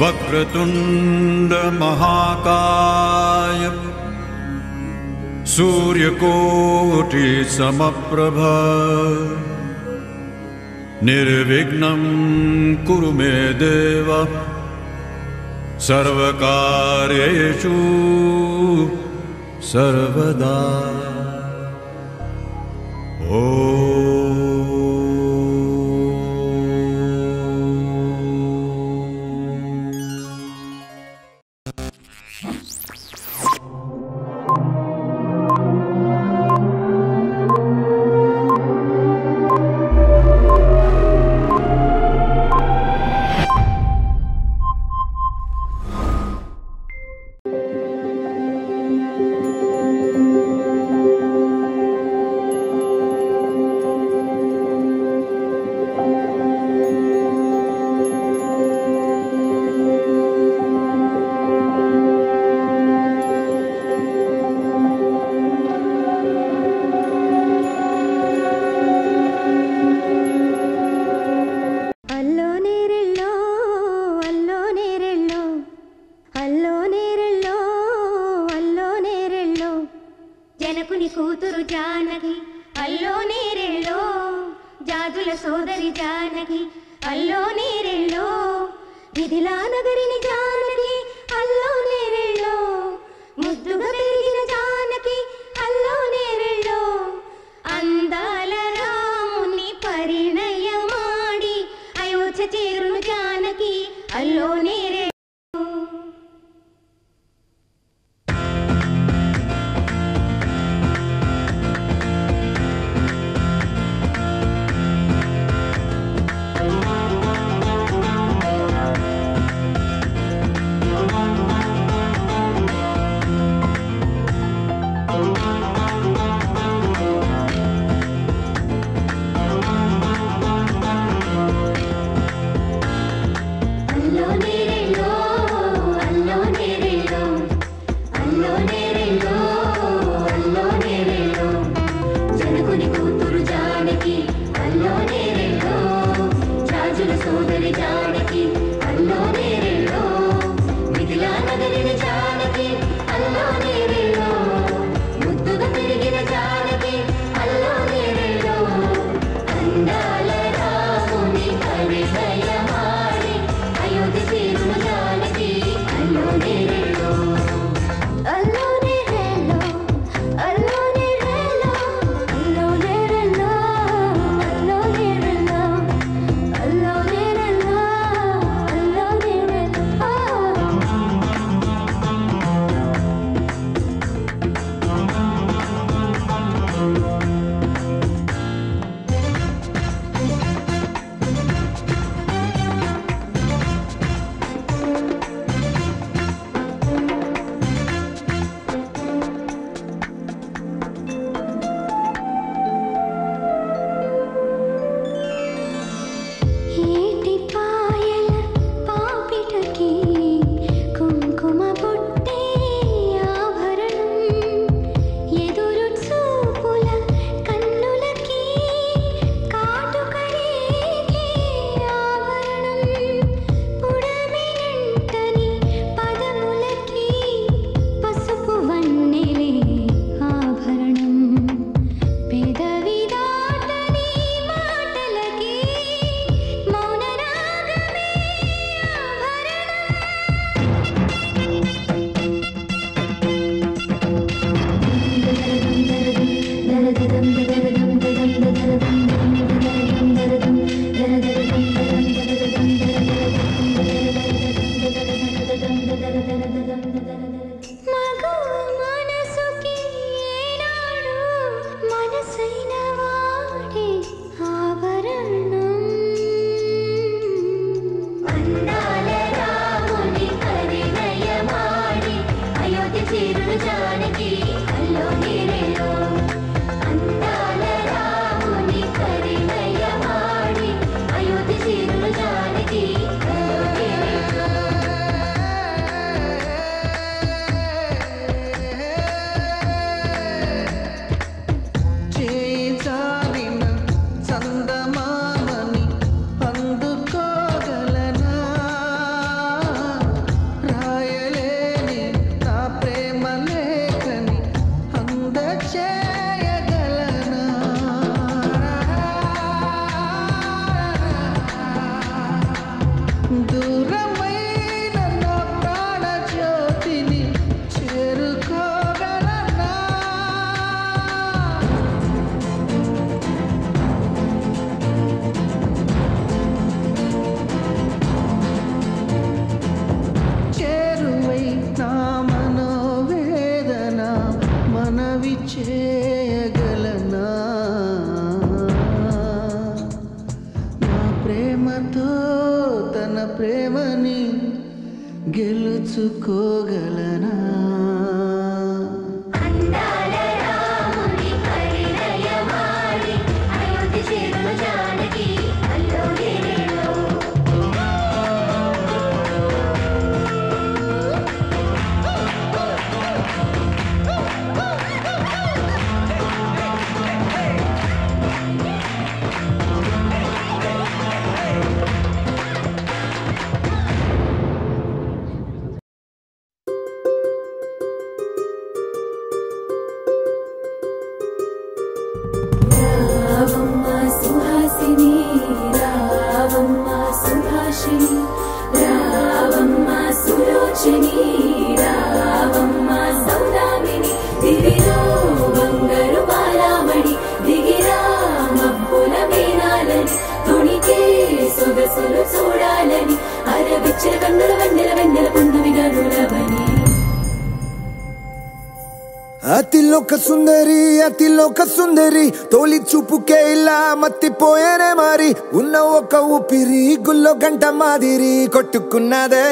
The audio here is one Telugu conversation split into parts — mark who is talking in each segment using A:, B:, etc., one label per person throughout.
A: वक्रतुंड महाकाय सूर्यकोटि समप्रभ निर्विघ्नं कुरु मे देव सर्वकार्येषु सर्वदा।
B: जनकुनी कूतुरु जानकी अल्लो नीरेल्लो जादुल सोदरी जानकी अल्लो नीरेल्लो मिथिला नगरिनी जानकी अल्लो नीरेल्लो मुद्दुगा पेरिगिन जानकी अल्लो नीरेल्लो अंदाल रामुनि परिणयमाडि अयोध्य चेरुनु जानकी अल्लो नीरेल्लो।
C: గెలుచుకోగలనా
D: అతిలోక సుందరి తోలి చూపుకే ఇలా మత్తిపోయానే మారి ఉన్న ఒక ఊపిరి గుల్లో గంట మాదిరి కొట్టుకున్నదే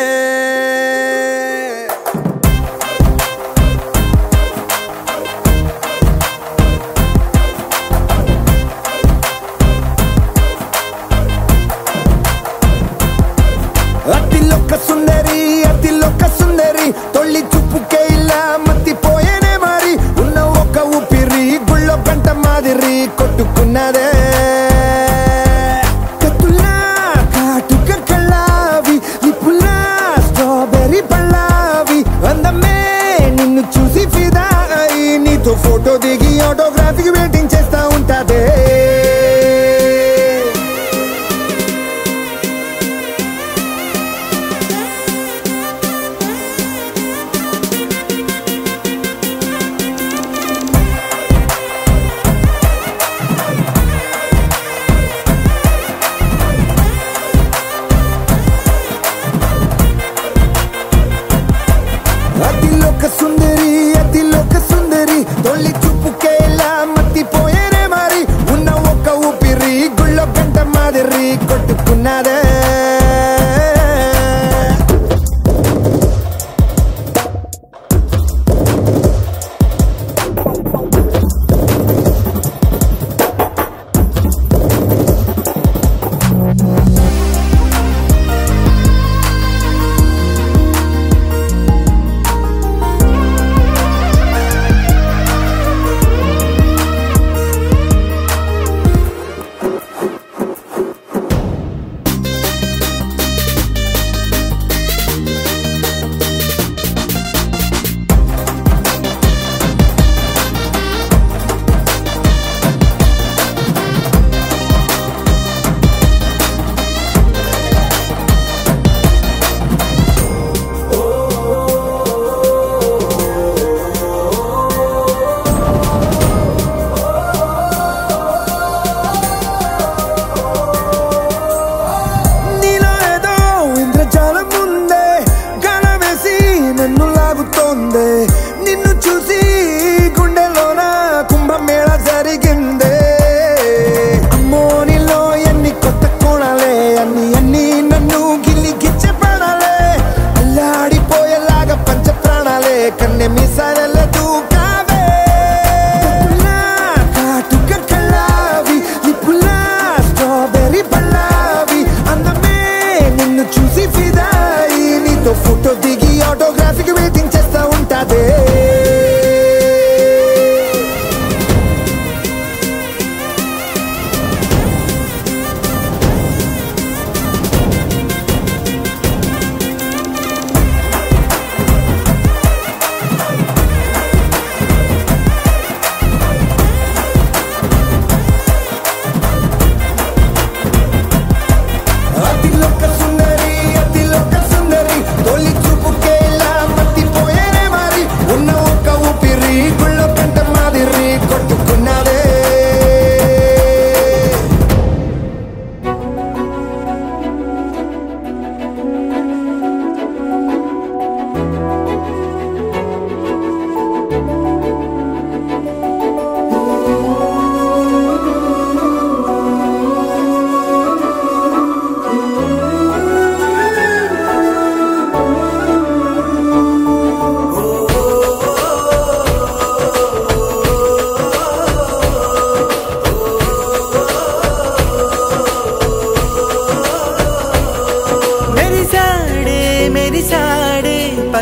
D: అతిలోక సుందరి తొలి చూపుకే ఇలా మత్తిపోయేనే మారి ఉన్న ఒక ఊపిరి గుళ్ళో గంట మాదిరి కొట్టుకున్నదే కత్తులా కాటుక కళ్ళావి నిప్పులా స్ట్రాబెర్రీ పళ్ళావి అందమే నిన్ను చూసి ఫిదా అయి నీతో ఫోటో దిగి ఆటోగ్రాఫీకి వెయిటింగ్ చేస్తా ఉంటాదే అతిలోక సుందరి తొలి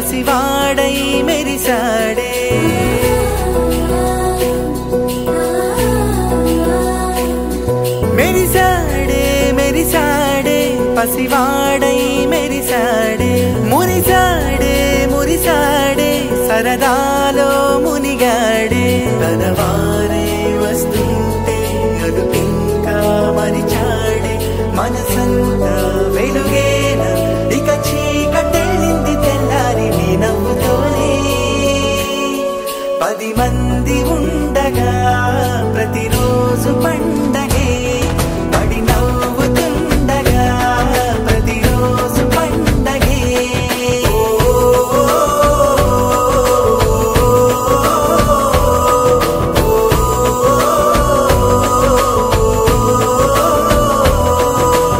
C: పసివాడై మెరిసాడే మెరిసాడే మెరిసాడే పసివాడై మెరిసాడే మురిసాడే మురిసాడే సరదాలో మునిగాడే తనవారే వస్తుంటే అదుపింకా మరిచాడే మనసంతా వెలుగేన ఇక చీకటెళ్ళింది తెల్లారి నీ నవ్వుతోనే 10 మంది ఉండగా ప్రతిరోజు పండగే పడి నవ్వుతుండగా ప్రతిరోజు పండగే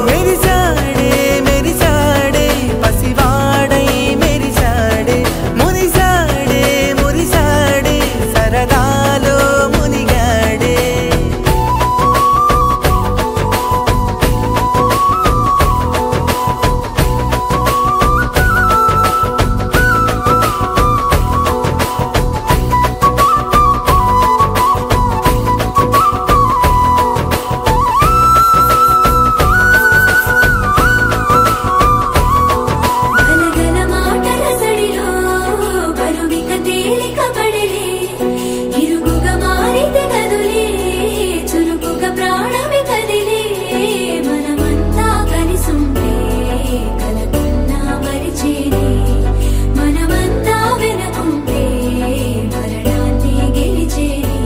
C: మెరిసాడే మెరిసాడే పసివాడై మెరిసాడే మురిసాడే మురిసాడే సరదాలో మునిగాడే
B: గలగల మాటల సడిలో బరువిక తేలిక పడలే ఇరుగుగా మారితే కదులే చురుకుగా ప్రాణమి కదిలే మనమంతా కలిసుంటే కలకున్నా మరిచేనే మనమంతా వెనకుంటే మరణాన్ని గెలిచేనే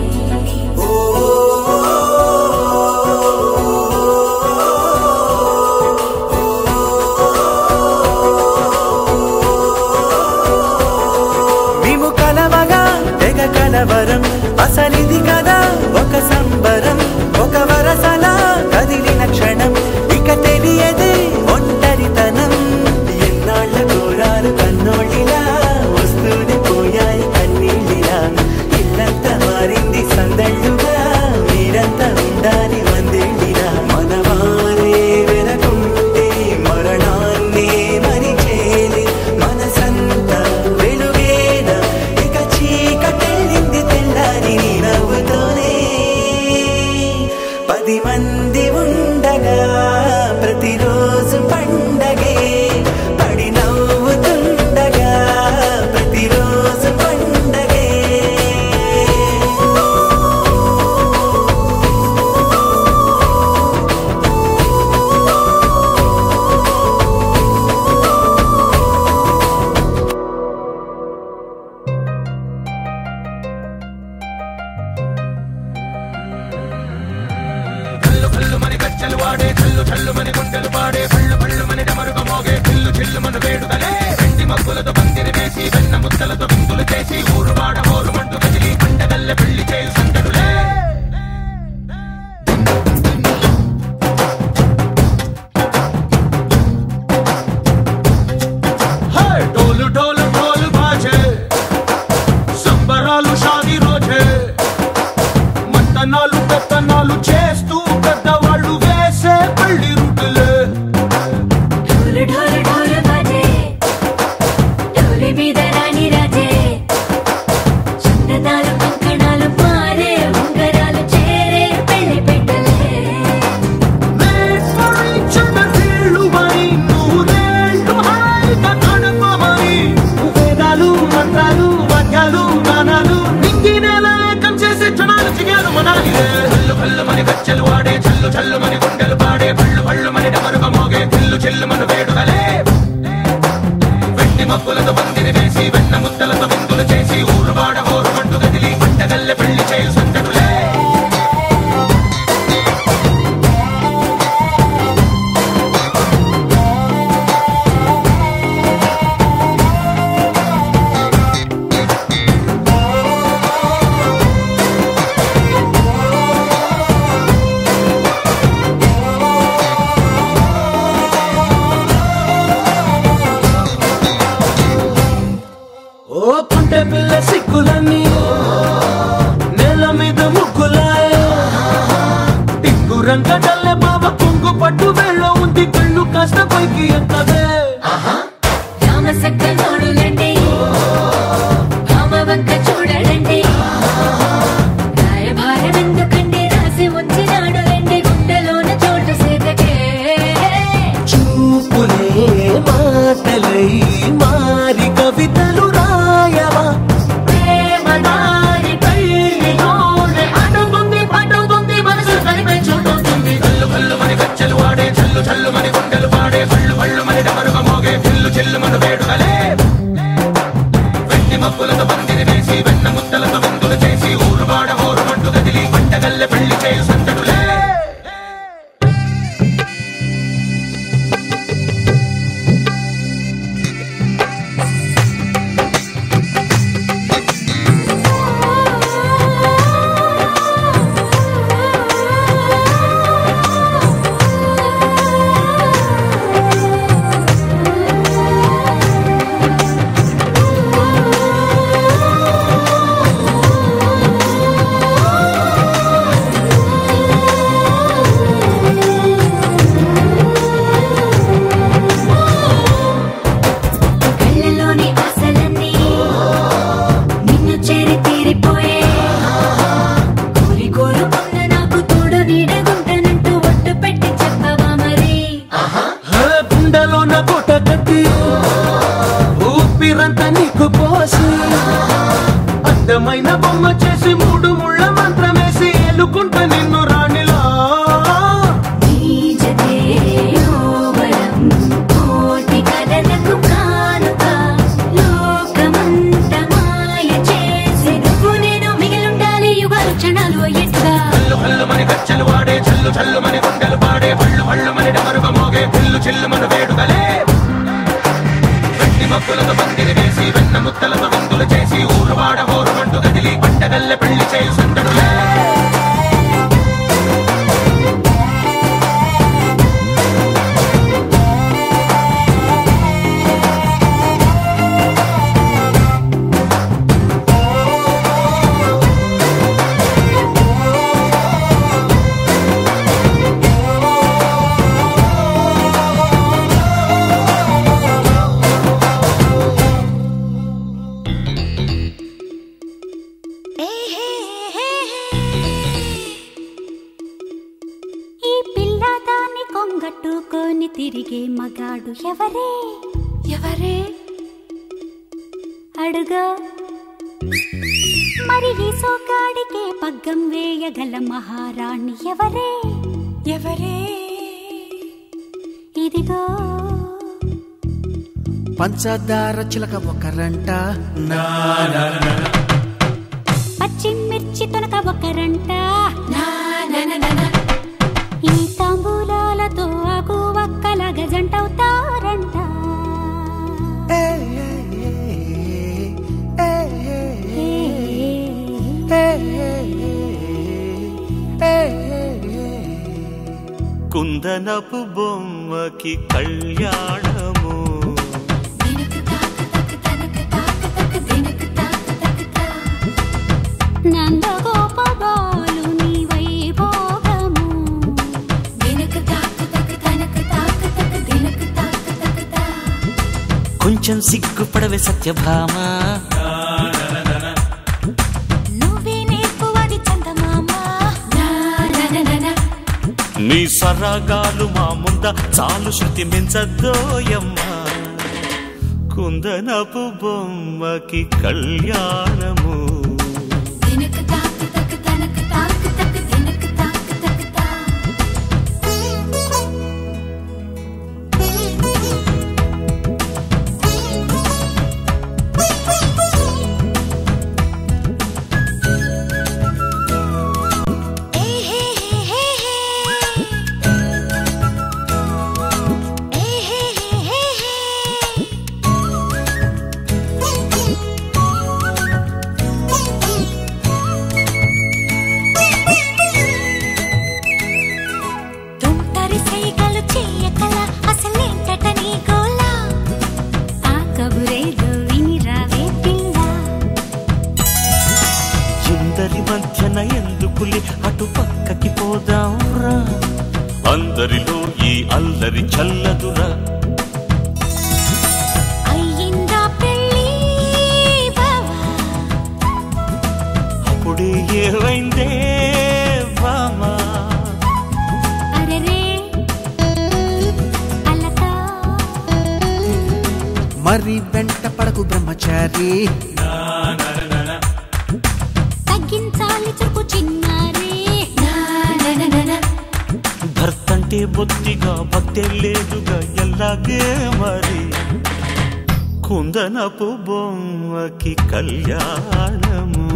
C: మేము కలవగా తెగ కలవరం అసలిది కదా ఒక సంబరం ఒక వరసలా కదిలిన క్షణం ఇక తెలియదే ఒంటరితనం ఎన్నాళ్ళ కోరాలు కన్నోళ్ళిలా వస్తూనే పోయాయి కన్నీళ్ళిలా ఇల్లంతా మారింది సందళ్ళుగా మీరంతా ఉండాలి వందేళ్ళిలా మనవారే వెనకుంటే మరణాన్ని మరిచేలే మనసంతా వెలుగేన ఇక చీకటెళ్ళింది తెల్లారి నీ నవ్వుతోనే 10 మంది ఉండగా ప్రతిరోజు పండగే పడి నవ్వుతుండగా ప్రతిరోజు పండగే
A: ढोल ढोल ढोल बाजे సంబరాలు షాదీ రోజే మంతనాలు పెత్తనాలు చేస్తూ పెద్దవాళ్ళు వేసే పెళ్లి రుటులే
B: ढोल ढोल ढोल बाजे ढोली మీద రాణి రాజే చందనాలు కంకణాలు పారే ఉంగరాలు చేరే పెళ్లి పెట్టలే
A: Let's for each other వీళ్ళువై నూరేళ్ళు హాయిగా గడపమని వేదాలు మంత్రాలు వాక్యాలు గానాలు నింగినేల ఏకం చేసే క్షణాలు చిగారు మనాలి హల్లు హల్లు మని గజ్జలు వాడే చల్లు చల్లు మని గుండెలు పాడే పళ్ళు పళ్ళు మని డమరుగా మోగే పిల్లు చెల్లు మన వేడుకలే వెండి మబ్బులతో పందిరి వేసి వెన్న ముద్దలతో విందులు చేసి ఊరువాడ హోరుమంటూ కదిలి పంటగల్లె పెళ్లి చేయు సందడులే పుంటె పిల్ల సిక్కులన్నీ నేల మీద ముగ్గులాయ టింగు రంగడల్లె బావ కుంగు పట్టు వేళ్ళ ఉంది కళ్ళు కాస్త పైకి ఎక్కదే
B: రామసక్క నోడులంటే
A: పాటలు పాడే పళ్ళు పళ్ళు మన డమరుగ మోగే పిల్లు చిల్లు మన వేడుకలే వెండి మబ్బులతో పందిరి వేసి వెన్న ముత్తలతో గంతులు చేసి ఊరువాడ హోరుమంటూ కదిలి పంటగల్లె పెళ్లి చేయు సందడులే
B: కొంగట్టుకొని తిరిగే మగాడు ఎవరే ఎవరే అడుగా మరి ఈ సోగాడికే పగ్గం వేయగల మహారాణి ఎవరే ఎవరే ఇదిగో
C: పంచదార చిలక ఒకరంట
B: పచ్చిమిర్చి తొనక ఒకరంట ఈ తాంబూలాలతో ఆకు వక్కలాగా జంటవుతారంట
E: కుందనపు బొమ్మకి కళ్యాణము
B: నందగోపాలు నీ వైభోగము
E: కొంచెం సిగ్గుపడవే సత్యభామ
B: నువ్వే నేర్పువది చందమామ
E: నీ సరాగాలు మా ముంద చాలు శృతి మించద్దోయమ్మ కుందనపు బొమ్మకి కళ్యాణము మధ్యన ఎందుకులే అటు పక్కకి పోదాంరా అందరిలో ఈ అల్లరి చల్లదురా
B: అయ్యిందా పెళ్ళి బావా
E: అప్పుడే ఏమైందే బామా
B: అరెరే అలకా
C: మరి వెంట పడకు బ్రహ్మచారి
B: తగ్గించాలి చురుకు చిన్నారి
E: భర్తంటే బొత్తిగా భక్తే లేదుగా ఎల్లాగే మరి కుందనపు బొమ్మకి కళ్యాణము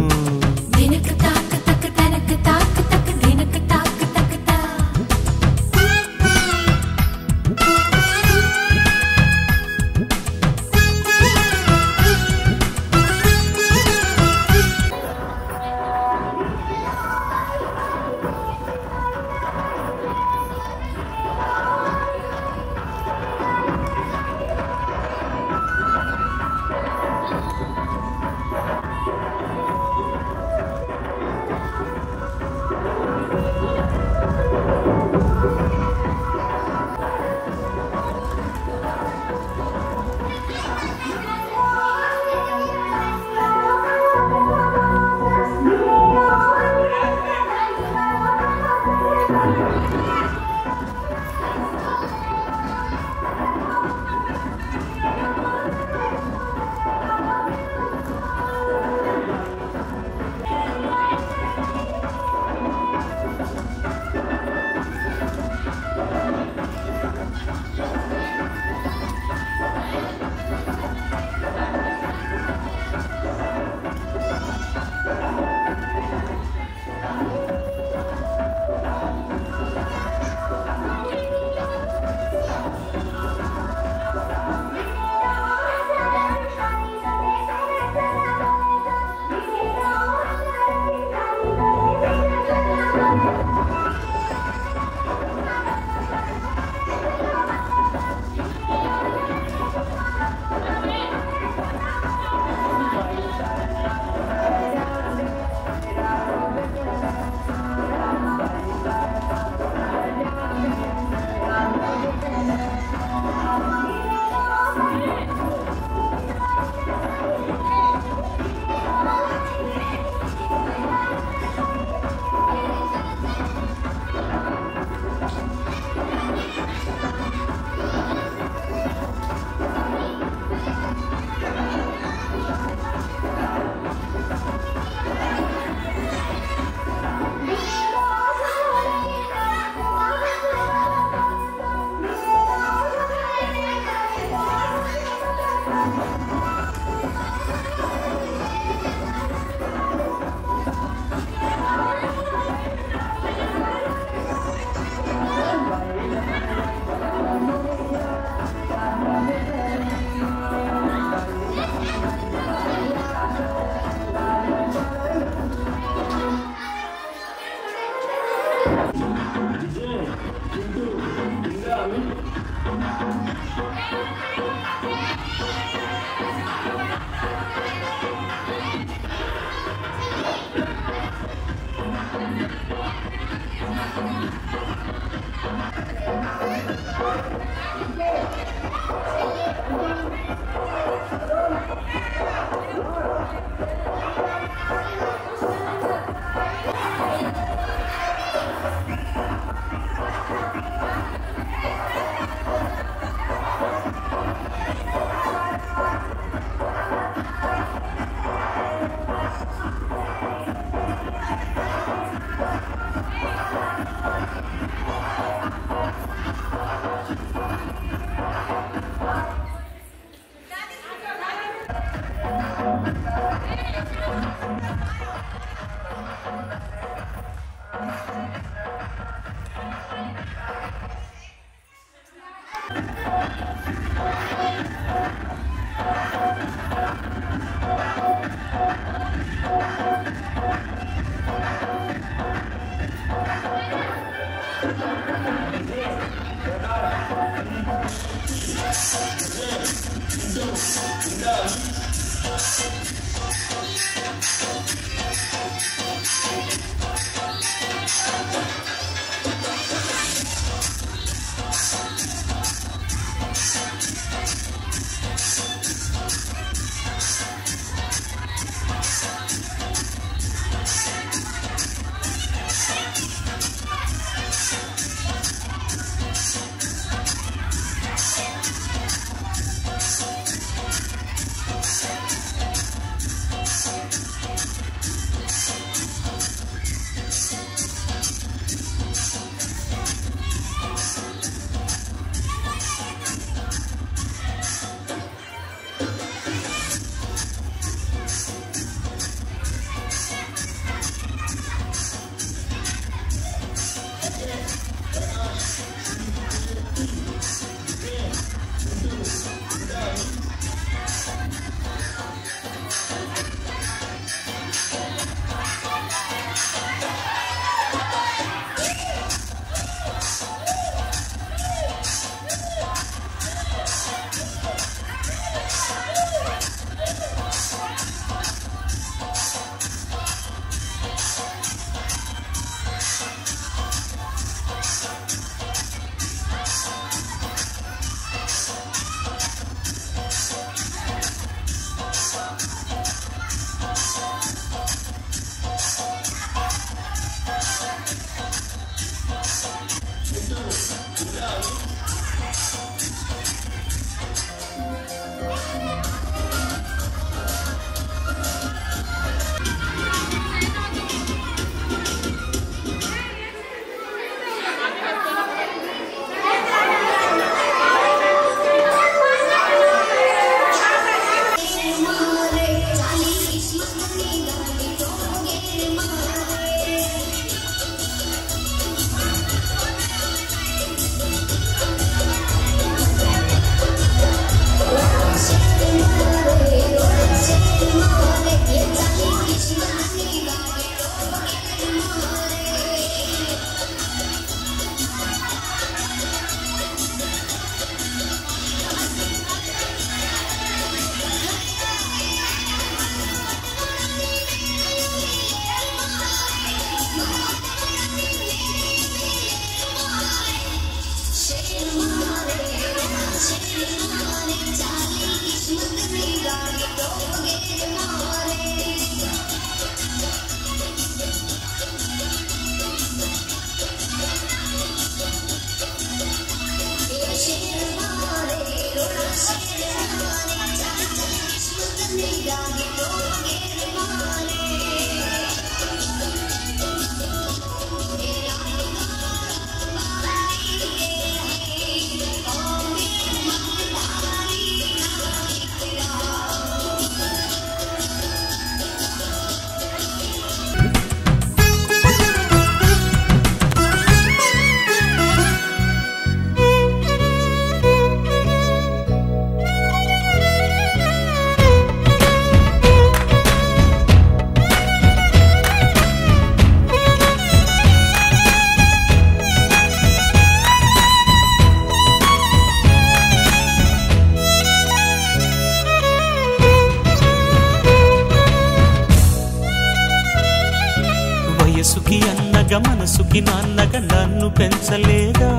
E: చంటికి నాన్నగా నన్ను పెంచలేదా?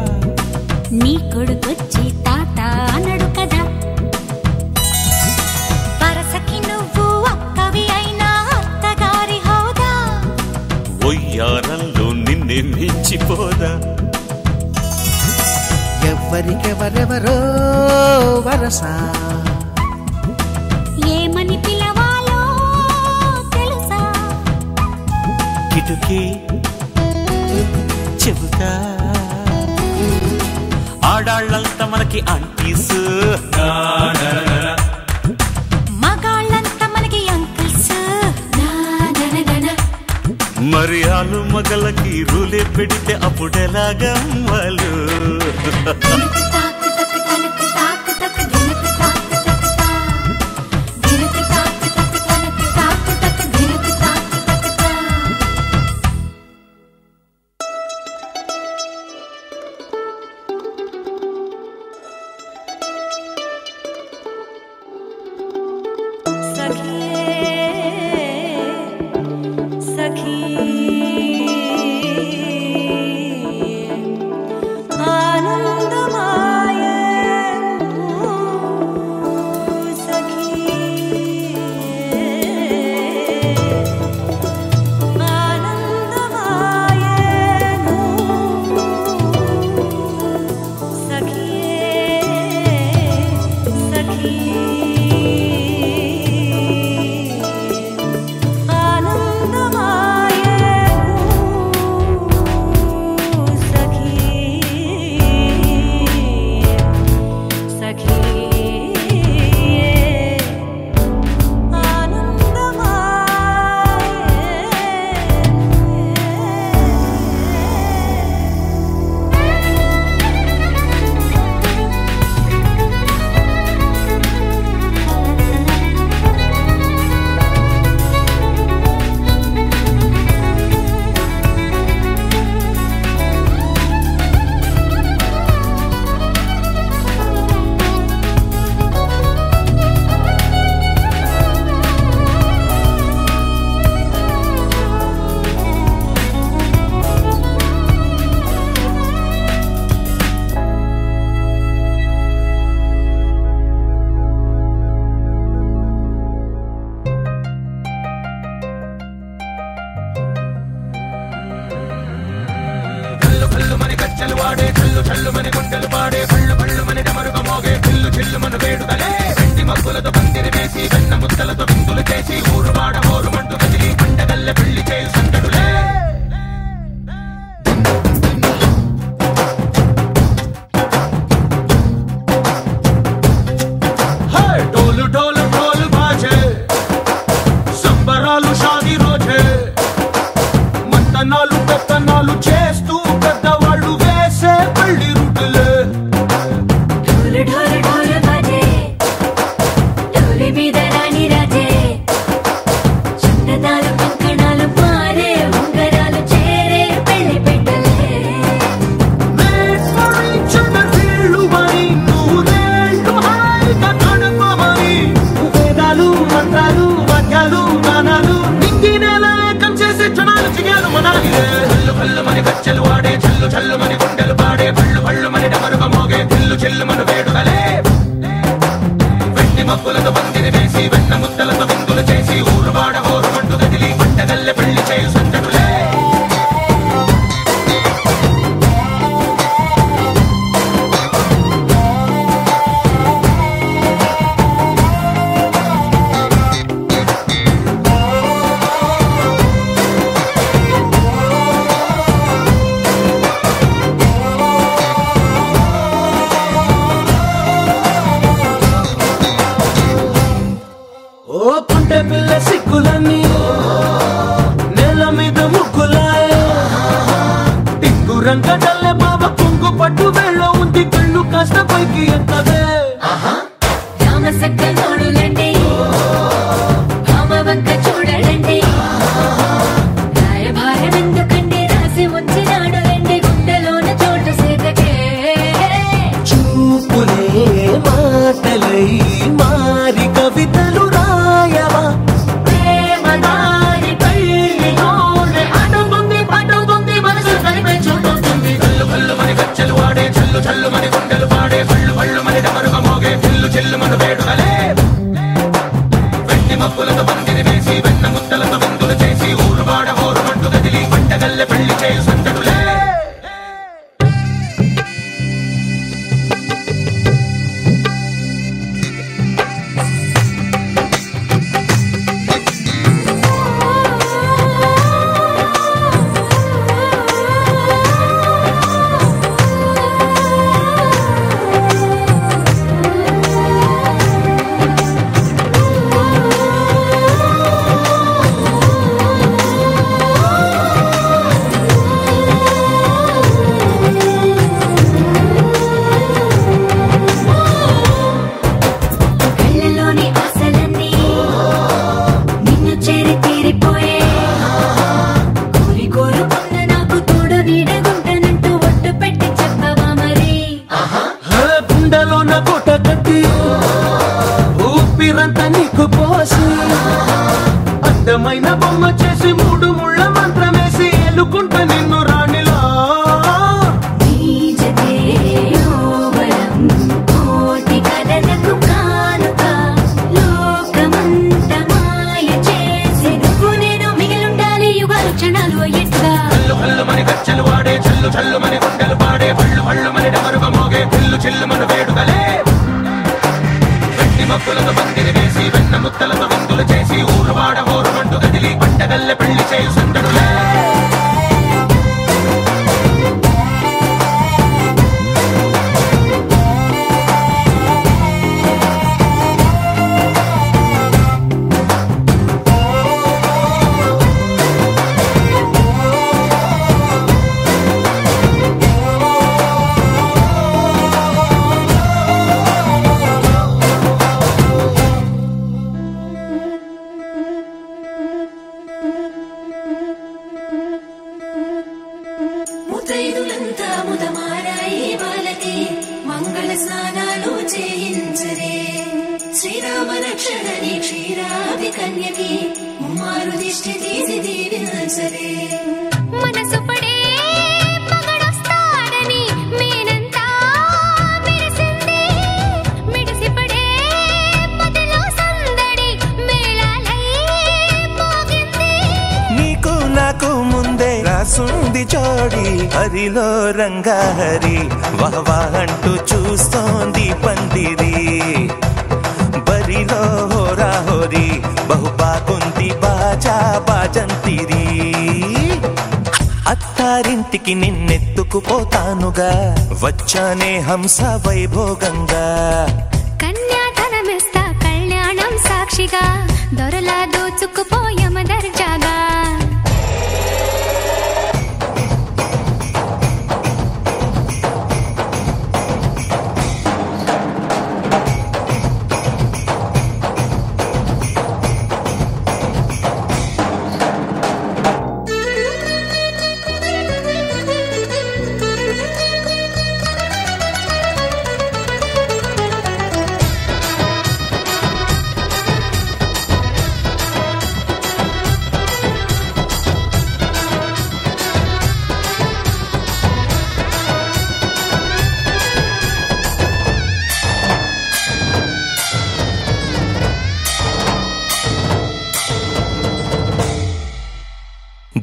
B: నీ కొడుకొచ్చి తాత అనడు కదా. వరసకి నువ్వు అక్కవి అయినా అత్తగారి హోదా.
E: ఒయ్యారంలో నిన్నే మించిపోదా?
C: ఎవరికెవరెవరో వరస
B: ఏమని పిలవాలో తెలుసా?
E: కిటుకి చెబుతా, ఆడాళ్ళంతా మనకి ఆంటీస్,
B: మగాళ్ళంతా మనకి అంకుల్స్.
E: మరి ఆలు మగలకి రూలే పెడితే అప్పుడెలాగమ్మలు?
A: చల్లు మని గుండెలు పాడే పళ్ళు పళ్ళు మని డమరుగ మోగే చిల్లు చిల్లు మన వేడుదలే వెండి మబ్బులతో పందిరి వేసి వెన్న ముద్దలతో విందులు చేసి ఊరు వాడ ఊరు మంటు గదిలి పంటగల్లె పెళ్లి చేయు సందడులే అందమైన బొమ్మ చేసి మూడు ముళ్ళ మంత్రమేసి ఎలుకుంట నిన్ను రాణిలా
B: కోటి కలలకు కానుక లోకమంత మాయ చేసి నువ్వు నేను మిగిలుండాలి యుగాలు క్షణాలు ఎట్లా
A: కల్లు కల్లు మని గచ్చలు వాడే చల్లు చల్లు మని గుండెలు పాడే పళ్ళు పళ్ళు మని డమరుగ మోగే చిల్లు చిల్లు మన వేడుదలే వెండి మబ్బులతో పందిరి వేసి వెన్న ముద్దలతో విందులు చేసి ఊరు వాడ ఊరు మంటు గదిలి పంటగల్లె పెళ్లి చేయు సందడులే
B: ముతైదులంతా ముదమారాయి వాళ్ళకి మంగళ స్నానాలు చేయించరే శ్రీరామ రక్షణని క్షీరాది కన్యకి ముమ్మారు దిష్టి తీసి దీవించరే మనసు పడే మగడొస్తాడని మేనంతా మెరిసింది మిడిసి పడే మదిలో సందడి మేళాలై మోగింది
C: నీకు నాకు ముందే రాసుంది జోడి హరిలో రంగా హరి వహవా అంటూ చూస్తోంది పందిరి బరిలో హోరా హోరి బహు బాగుంది బాజా బాజంతిరి అత్తారింటికి నిన్నెత్తుకుపోతానుగా వచ్చానే హంస వైభోగంగా
B: కన్యాధనమిస్తా కళ్యాణం సాక్షిగా దొరలా దోచుకుపోయమ దర్జాగా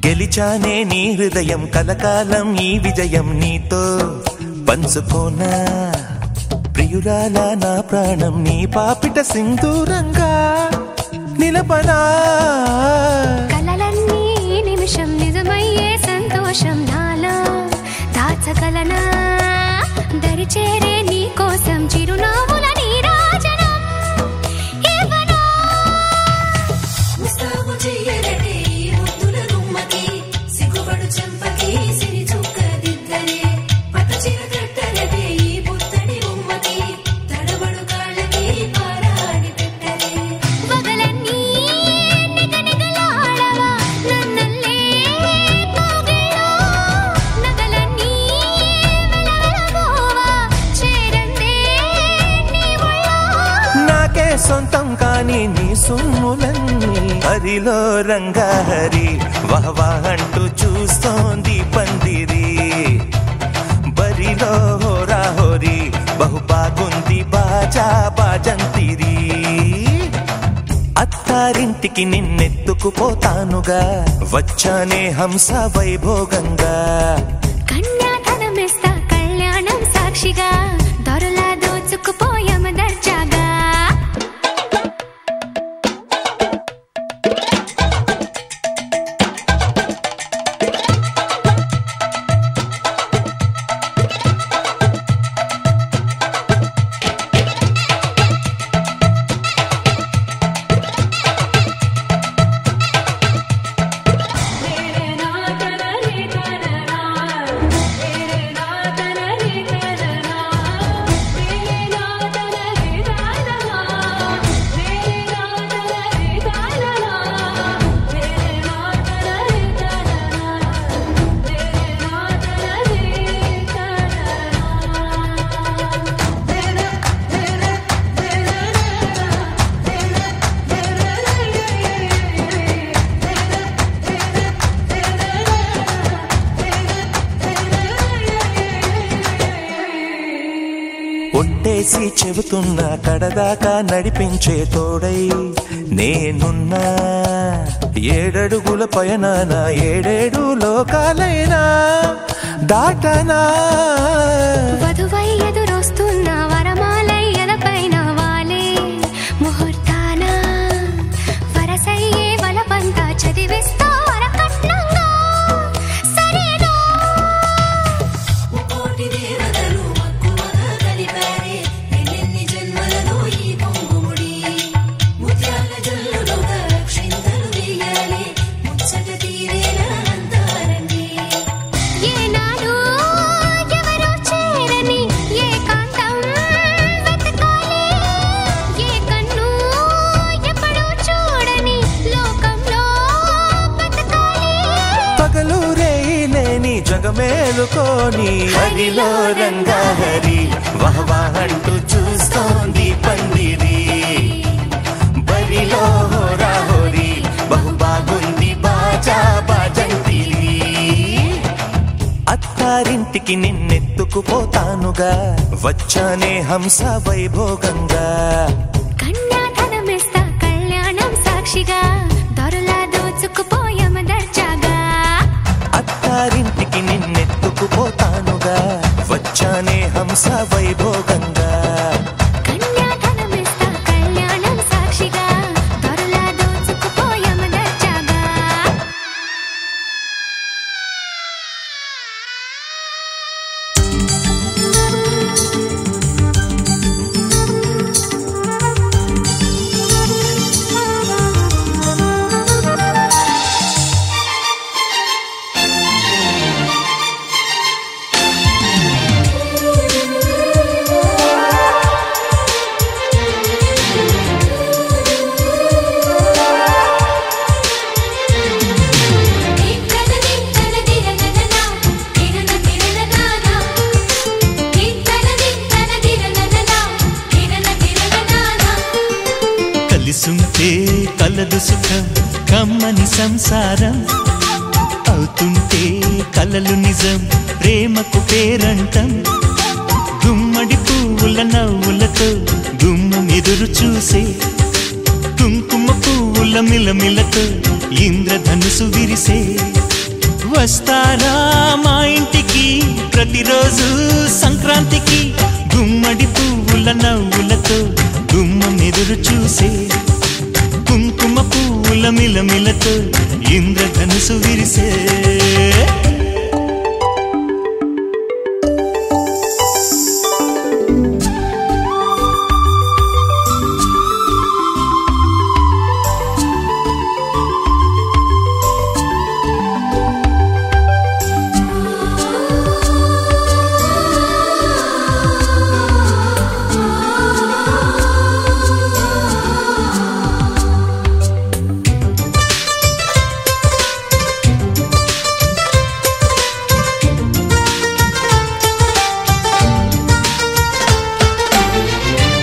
C: గెలిచానే నీ హృదయం కలకాలం ఈ విజయం నీతో పంచుకోనా ప్రియురాలా నా ప్రాణం నీ పాపిట సింధూరంగా నిలపనా
B: కలలన్నీ నిమిషం నిజమయ్యే సంతోషం నాలో దాచగలనా దరిచేరే నీ కోసం చిరునవ్వుల నీరాజనం ఇవ్వనా ముస్తాబు చెయ్యరటే ముద్దుల గుమ్మకి సిగ్గుపడు చెంపకి సిరి చుక్క దిద్దలే పట్టు చీర కట్టలదే ఈ పుత్తడి బొమ్మకి తడబడు కాళ్ళకి పారాడి పెట్టలే పగలన్నీ నిగనిగలాడవా నన్నల్లే కోగిలో నగలన్నీ వెలవెలబోవా చేరందే నీ ఒళ్ళో
C: నాకే సొంతం కాని నీ సుమ్ములన్నీ హరిలో రంగా హరి వహవా అంటూ చూస్తోంది పందిరి బరిలో హోరా బహు బాగుంది బాజా బాజంతిరి అత్తారింటికి నిన్నెత్తుకుపోతానుగా వచ్చానే హంస వైభోగంగా
B: కన్యాధనమిస్తా కళ్యాణం సాక్షిగా దొరలా దోచుకుపోయామ దర్జాగా
C: ఒట్టేసి చెబుతున్నా కడదాకా నడిపించే తోడై నేనున్నా 7 అడుగుల పయనాన 7 లోకాలైనా దాటనా
B: వధువై ఎదురొస్తున్న వరమాలై ఎలపైన వాలే ముహూర్తాన వరసయ్యే వలపంతా చదివిస్తా వరకట్నంగా సరేనా కోటి దేవతలు మక్కువగా కలిపారే ఎన్ని జన్మలలో ఈ పొంగుముడి ముత్యాల జల్లులుగా క్షింతలు వేయాలి ముచ్చట తీరేలా అంతారండి ఏనాడు ఎవరో చేరని ఏకాంతం వెతకాలి ఏ కన్ను ఎప్పుడూ చూడని లోకంలో బతకాలి
C: పగలు రేయిలేని జగమేలుకోని హరిలో రంగాహరి వహవాహంటూ చూస్తోంది పందిరి బరిలో హోరాహోరి బహు బాగుంది బాజా బాజంతిరి అత్తారింటికి నిన్నెత్తుకుపోతానుగా వచ్చానే హంస వైభోగంగా
B: కన్యాధనమిస్తా కళ్యాణం సాక్షిగా దొరలా దోచుకుపోయామ దర్జాగా
C: అత్తారింటికి నిన్నెత్తుకుపోతానుగా వచ్చానే హంస వైభోగంగా
B: కన్యాధనమిస్తా కళ్యాణం సాక్షిగా దొరలా దోచుకుపోయామ దర్జాగా
E: కలిసుంటే కలదు సుఖం కమ్మని సంసారం అవుతుంటే కలలు నిజం ప్రేమకు పేరంటం గుమ్మడి పువ్వుల నవ్వులతో గుమ్మం ఎదురు చూసే కుంకుమ పువ్వుల మిలమిలతో ఇంద్రధనుసు విరిసే వస్తారా మా ఇంటికి ప్రతిరోజు సంక్రాంతికి గుమ్మడి పువ్వుల నవ్వులతో గుమ్మం ఎదురు చూసే కుంకుమ పువ్వుల మిలమిలతో ఇంద్రధనుసు విరిసే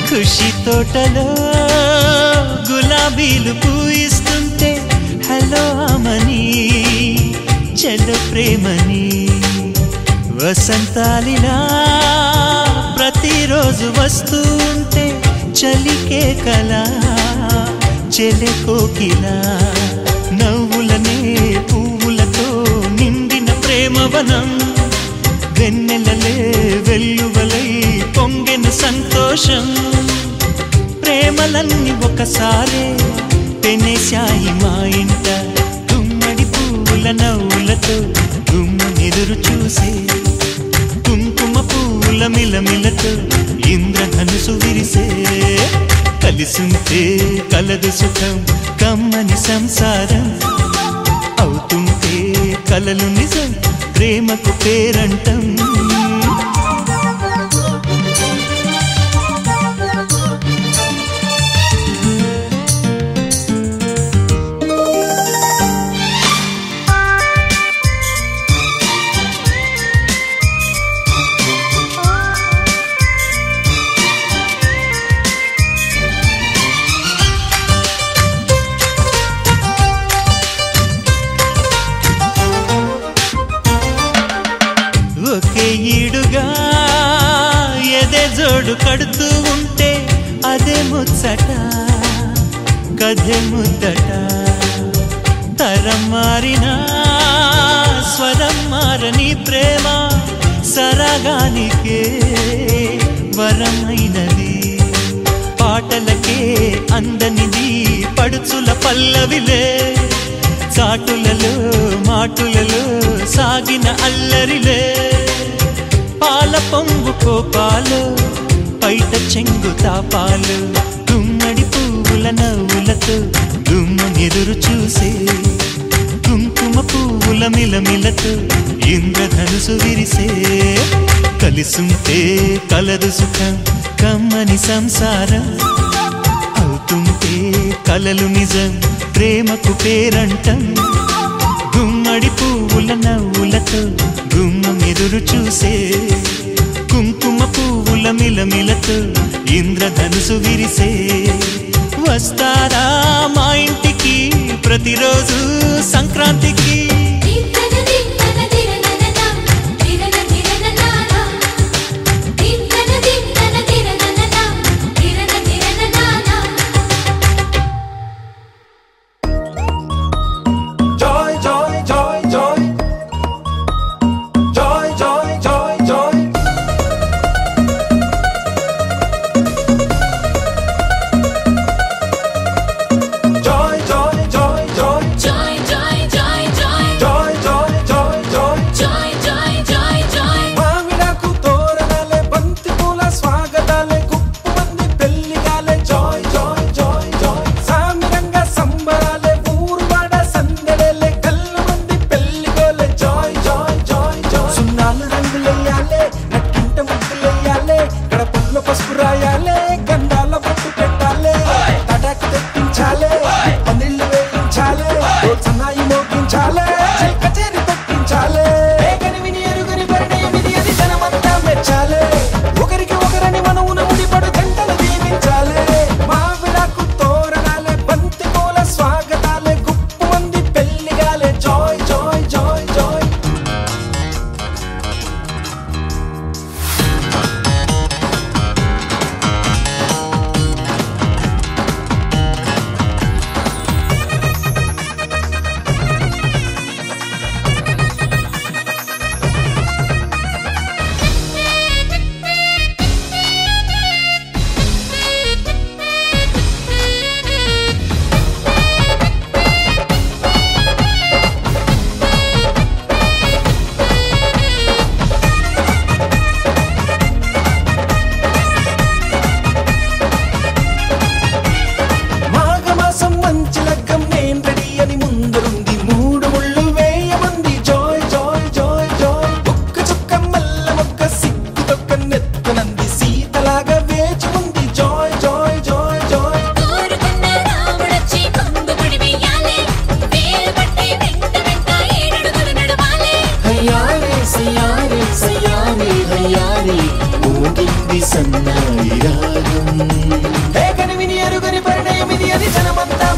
E: ఖుషి తోటలో గులాబీలు పూయిస్తుంటే హలో అమని చెల్లు ప్రేమని వసంతాలిలా ప్రతిరోజు రోజు వస్తూ ఉంటే చలికే కలా చెలె కోకిలా నవ్వులనే పువ్వులతో నిండిన ప్రేమవనం వెన్నెలలే వెల్లువలై పొంగెన సంతోషం ప్రేమలన్నీ ఒకసారే పెనేశాయి మా ఇంట గుమ్మడి పువ్వుల నవ్వులతో గుమ్మెదురు చూసే కుంకుమ పువ్వుల మిలమిలతో ఇంద్రధనుసు విరిసే కలిసుంటే కలదు సుఖం కమ్మని సంసారం అవుతుంటే కలలు నిజం ప్రేమకు పేరంటం ఒకే ఈడుగా ఎదే జోడు కడుతూ ఉంటే అదే ముచ్చట కథే ముద్దట తరం మారినా స్వరం మారని ప్రేమ సరగానికే వరమైనది పాటలకే అందనిది పడుచుల పల్లవిలే చాటులలో మాటులలో సాగిన అల్లరిలే పాల పొంగు కోపాలు పైట చెంగు తాపాలు గుమ్మడి పువ్వుల నవ్వులతో గుమ్మెదురు చూసే కుంకుమ పువ్వుల మిలమిలతో ఇంద్రధనుసు విరిసే కలిసుంటే కలదు సుఖం కమ్మని సంసారం అవుతుంటే కలలు నిజం ప్రేమకు పేరంటం గుమ్మడి పువ్వుల నవ్వులతో గుమ్మెదురు చూసే కుంకుమ పువ్వుల మిలమిలతో ఇంద్రధనుసు విరిసే వస్తారా మా ఇంటికి ప్రతిరోజు సంక్రాంతికి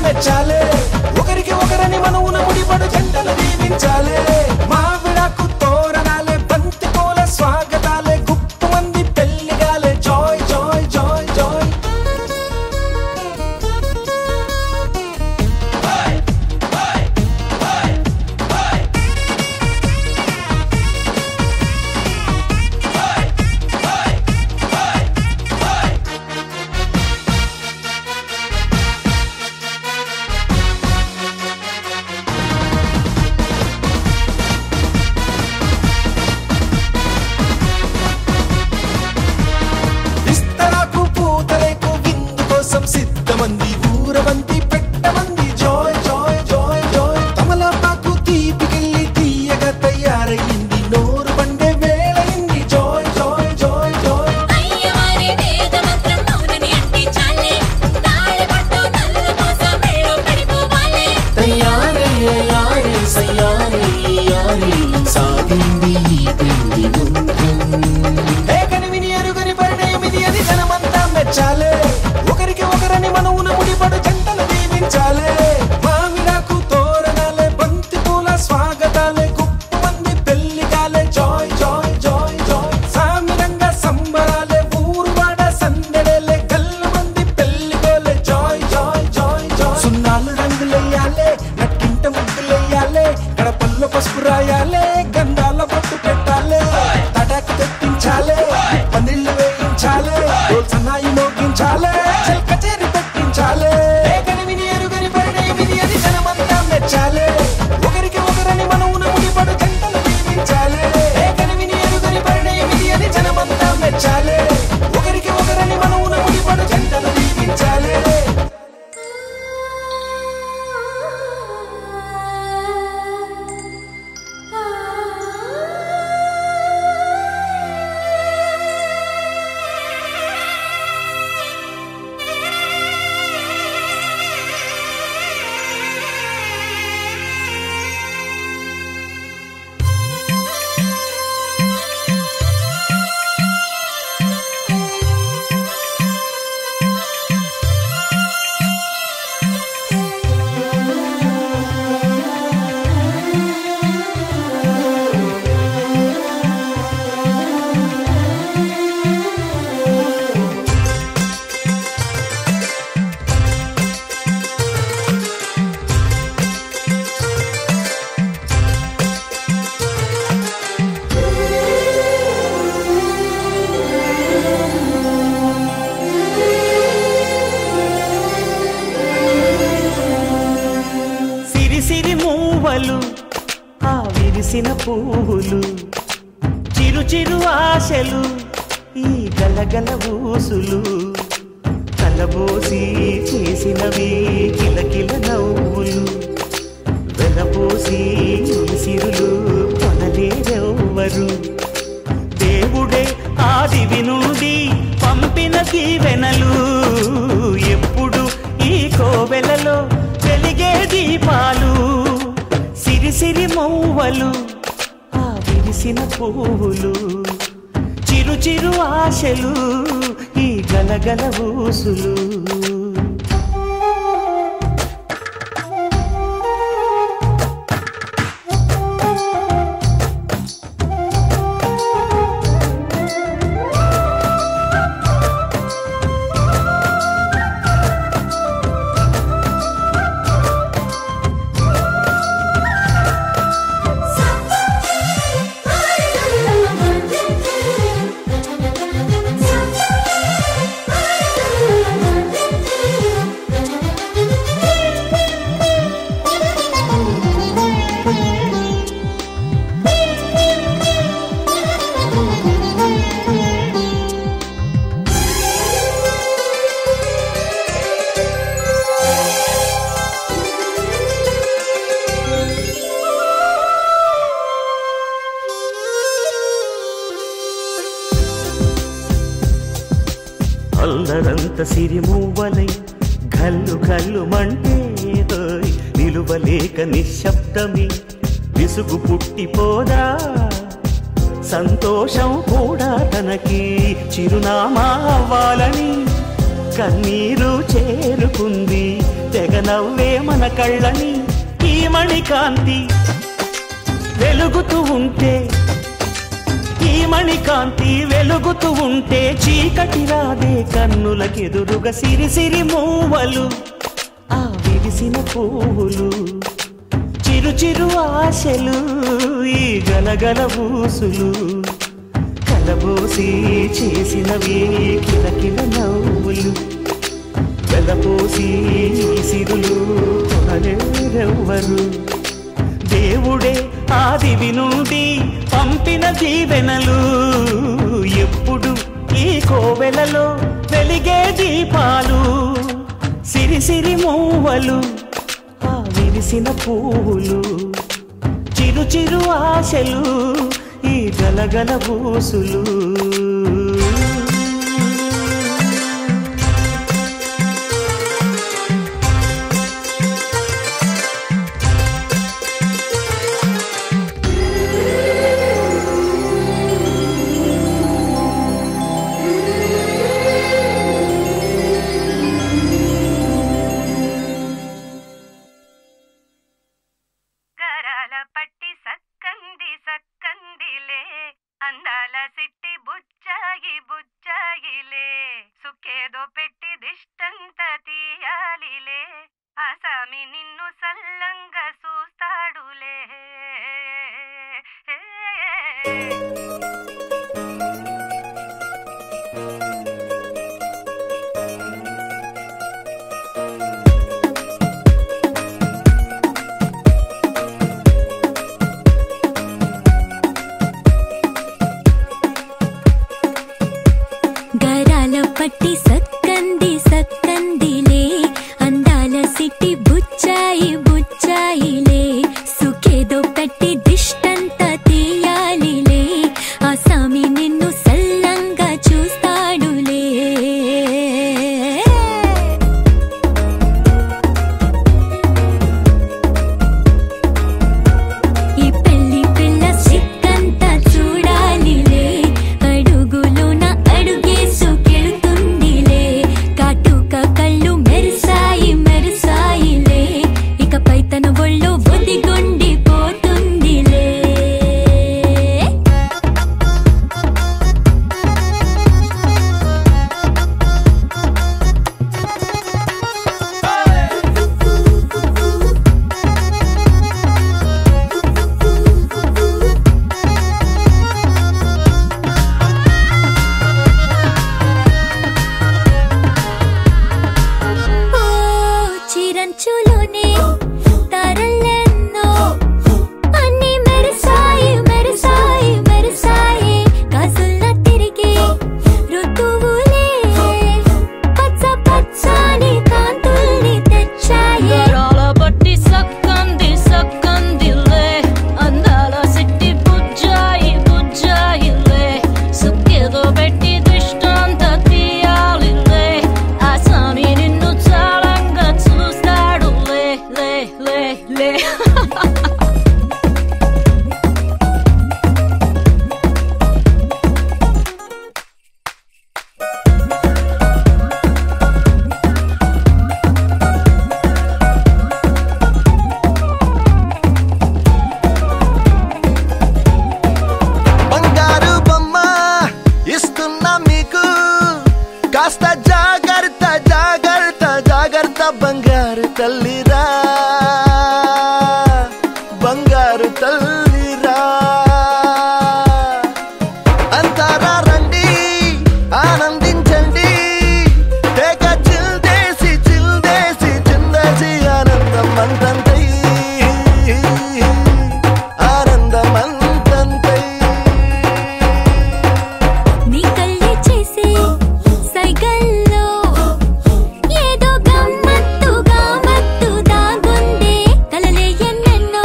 D: మెచ్చాలే ఒకరికి ఒకరని మనవున ముడిపడు జంటలు దీవించాలే మా విడాకు తోరణాలే బంతి పూల స్వాగతాలే గుప్పు మంది పెళ్లిగాలే జాయ్ జాయ్
F: విరిసిన పువ్వులు చిరు చిరు ఆశలు ఈ గలగల ఊసులు కలబోసి చేసినవి కిలకిల నవ్వులు వెలపోసి సిరులు కొనలేరెవ్వరు దేవుడే ఆదివి నుండి పంపిన దీవెనలు ఎప్పుడు ఈ కోవెలలో వెలిగే దీపాలు సిరిసిరి మౌవలు ఆ విరిసిన పువ్వులు చిరు చిరు ఆశలు ఈ గలగల ఊసులు అల్లరంత సిరిమూవలై గల్లు గల్లు మంటే నిలువలేక నిశ్శబ్దమి విసుగు పుట్టిపోదా సంతోషం కూడా తనకి చిరునామా అవ్వాలని కన్నీరు చేరుకుంది తెగ నవ్వే మన కళ్ళని ఈ మణికాంతి వెలుగుతూ ఉంటే ఈ మణికాంతి వెలుగుతూ ఉంటే చీకటి రాదే కన్నులకెదురుగా సిరిసిరి మూవలు ఆ విరిసిన పువ్వులు చిరు చిరు ఆశలు ఈ గలగల ఊసులు కలబోసి చేసినవి కిలకిల నవ్వులు వెలపోసి సిరులు కొనలేరెవ్వరు దేవుడే ఆదివి నుండి పంపిన దీవెనలు ఎప్పుడు ఈ కోవెలలో వెలిగే దీపాలు సిరిసిరి మూవలు ఆ విరిసిన పువ్వులు చిరు చిరు ఆశలు ఈ గలగల ఊసులు
B: పట్టి సక్కంది సక్కందిలే అందాల సిట్టి బుచ్చాయి బుచ్చాయిలే సుఖేదో పెట్టి దిష్టంత తీయాలిలే ఆ సామి నిన్ను సల్లంగా చూస్తాడులే ఈ పెళ్లి పిల్ల సిక్కంతా చూడాలిలే అడుగులోన అడుగేసుకెళ్తుందిలే
C: కాస్త జాగ్రత్త జాగ్రత్త జాగ్రత్త బంగారు తల్లిరా బంగారు తల్లిరా అంతారా రండి ఆనందించండి తెగ చిల్దేసి చిల్దేసి చిందేసి ఆనందం అంతంతై ఆనందం అంతంతై
B: నీ కళ్ళే చేసే సైగల్లో ఏదో గమ్మత్తుగా మత్తు దాగుందే కలలే ఎన్నెన్నో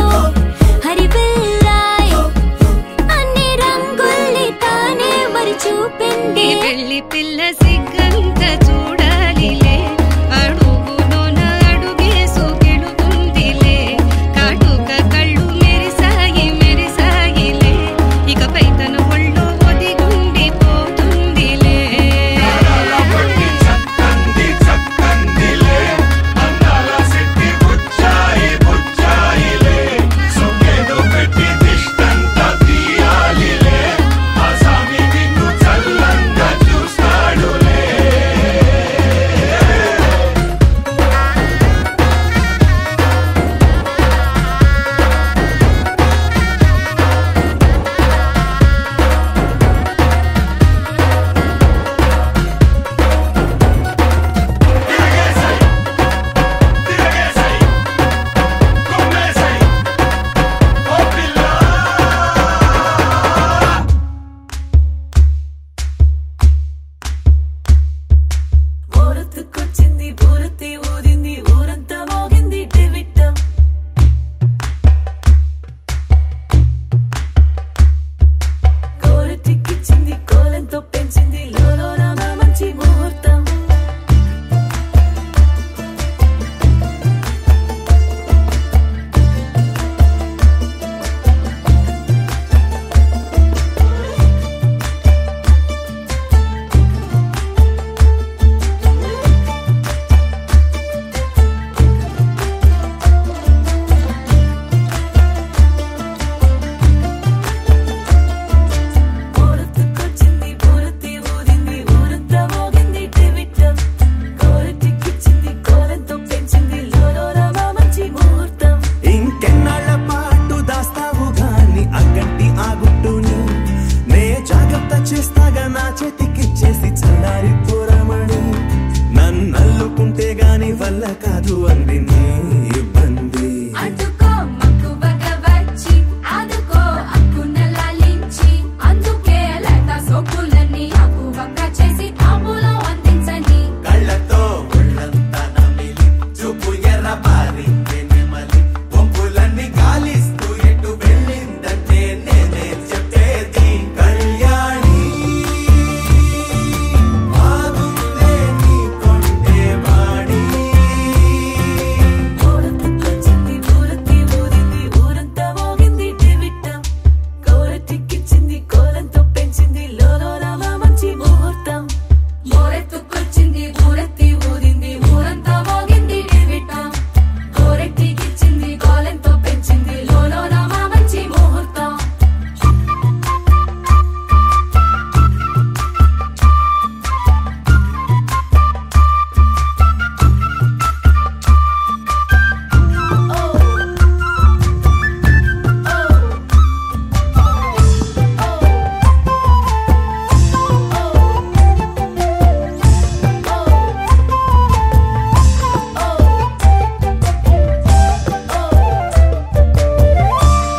B: హరివిల్లాయ్ అన్ని రంగుల్ని తానే మరి చూపింది
G: పెళ్లి పిల్ల సిగ్గంత చూడాలిలే అడుగులోన అడుగేసు గెలుతుందిలే కాటుక కళ్ళు మెరిసాయి మెరిసాయిలే ఇకపై తన ఒళ్ళో ఒదిగుండిపోతుందిలే
H: ఊరొత్తుకొచ్చింది ఊరొత్తి ఊరింది ఊరంతా మోగింది టివిట్టం కోరటికిచ్చింది కోలంతో పెంచింది లోలోన మంచి ముహూర్తం ఊరొత్తుకొచ్చింది ఊరొత్తి ఊరింది ఊరంతా మోగింది టివిట్టం కోరటికిచ్చింది కోలంతో పెంచింది లోలోన మంచి ముహూర్తం
A: ఇంకెన్నాళ్ళ పాటు దాస్తావు గాని అగ్గంటి ఆ గుట్టుని నే జాగ్రత్త చేస్తాగా నా చేతికిచ్చేసి చల్లారి పోరమణి నన్నల్లుకుంటే గాని వల్ల కాదు అంది నీ ఇబ్బంది
B: అటుకో మక్కువగా వచ్చి ఆదుకో అక్కున లాలించి అందుకే లేత సోకులన్నీ అక్కువక్క చేసి తాంబూలం అందించని
A: కళ్ళతో ఒళ్ళంతా నమిలి చూపు ఎర్రబారి నెమలి పొంపులన్నీ గాలిస్తూ ఎటు వెళ్ళిందంటే నేనే చెప్పేది కళ్యాణి బాగుందే నీ కొంటే వాడి
H: ఊరొత్తుకొచ్చింది ఊరొత్తి ఊరింది ఊరంతా మోగింది టివిట్టం కోరటికిచ్చింది కోలంతో పెంచింది లోలోన మంచి ముహూర్తం
B: మోరెత్తుకొచ్చింది ఊరెత్తి ఊరింది ఊరంతా మోగింది టివిట్టం కోరెట్టికిచ్చింది కోలెంతో పెంచింది లోలోన మంచి ముహూర్తం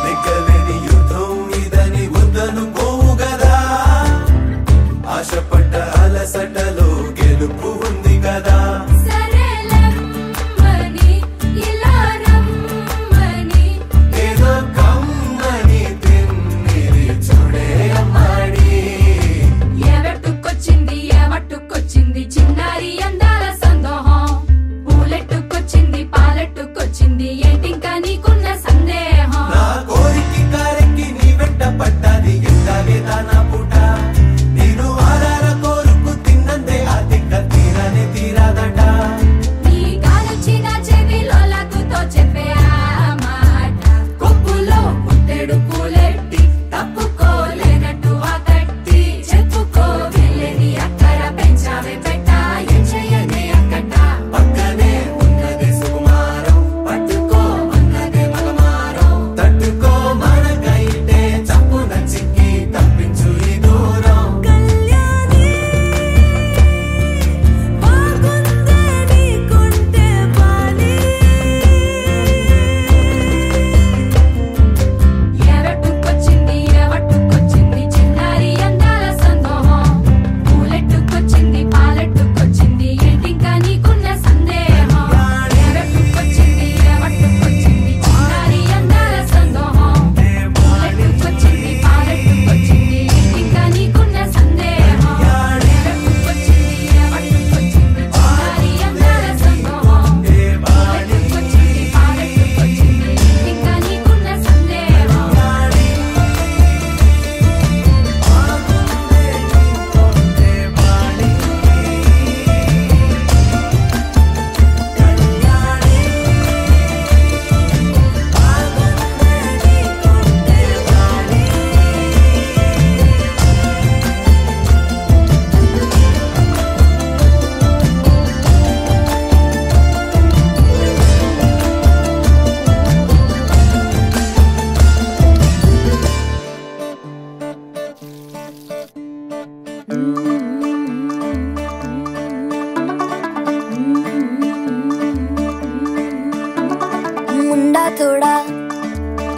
A: నెగ్గలేని యుద్ధం ఇదని వద్దనుకోవు గదా ఆశపడ్డ అలసటలో గెలుపు ఉంది కదా
B: సరేలమ్మని ఇలా రమ్మని
A: ఏదో కమ్మని తిమ్మిరి చూడే అమ్మాడి
B: ఏవట్టుకొచ్చింది ఏవట్టుకొచ్చింది చిన్నారి అందాల సందోహం పూలెట్టుకొచ్చింది పాలెట్టుకొచ్చింది ఏంటింకా నీకున్న సందేహం
A: నా కోరికి కారెక్కి నీ వెంట పడ్డది ఎంత వేదా నా పుట నేను ఆరార కోరుకు తిన్నందే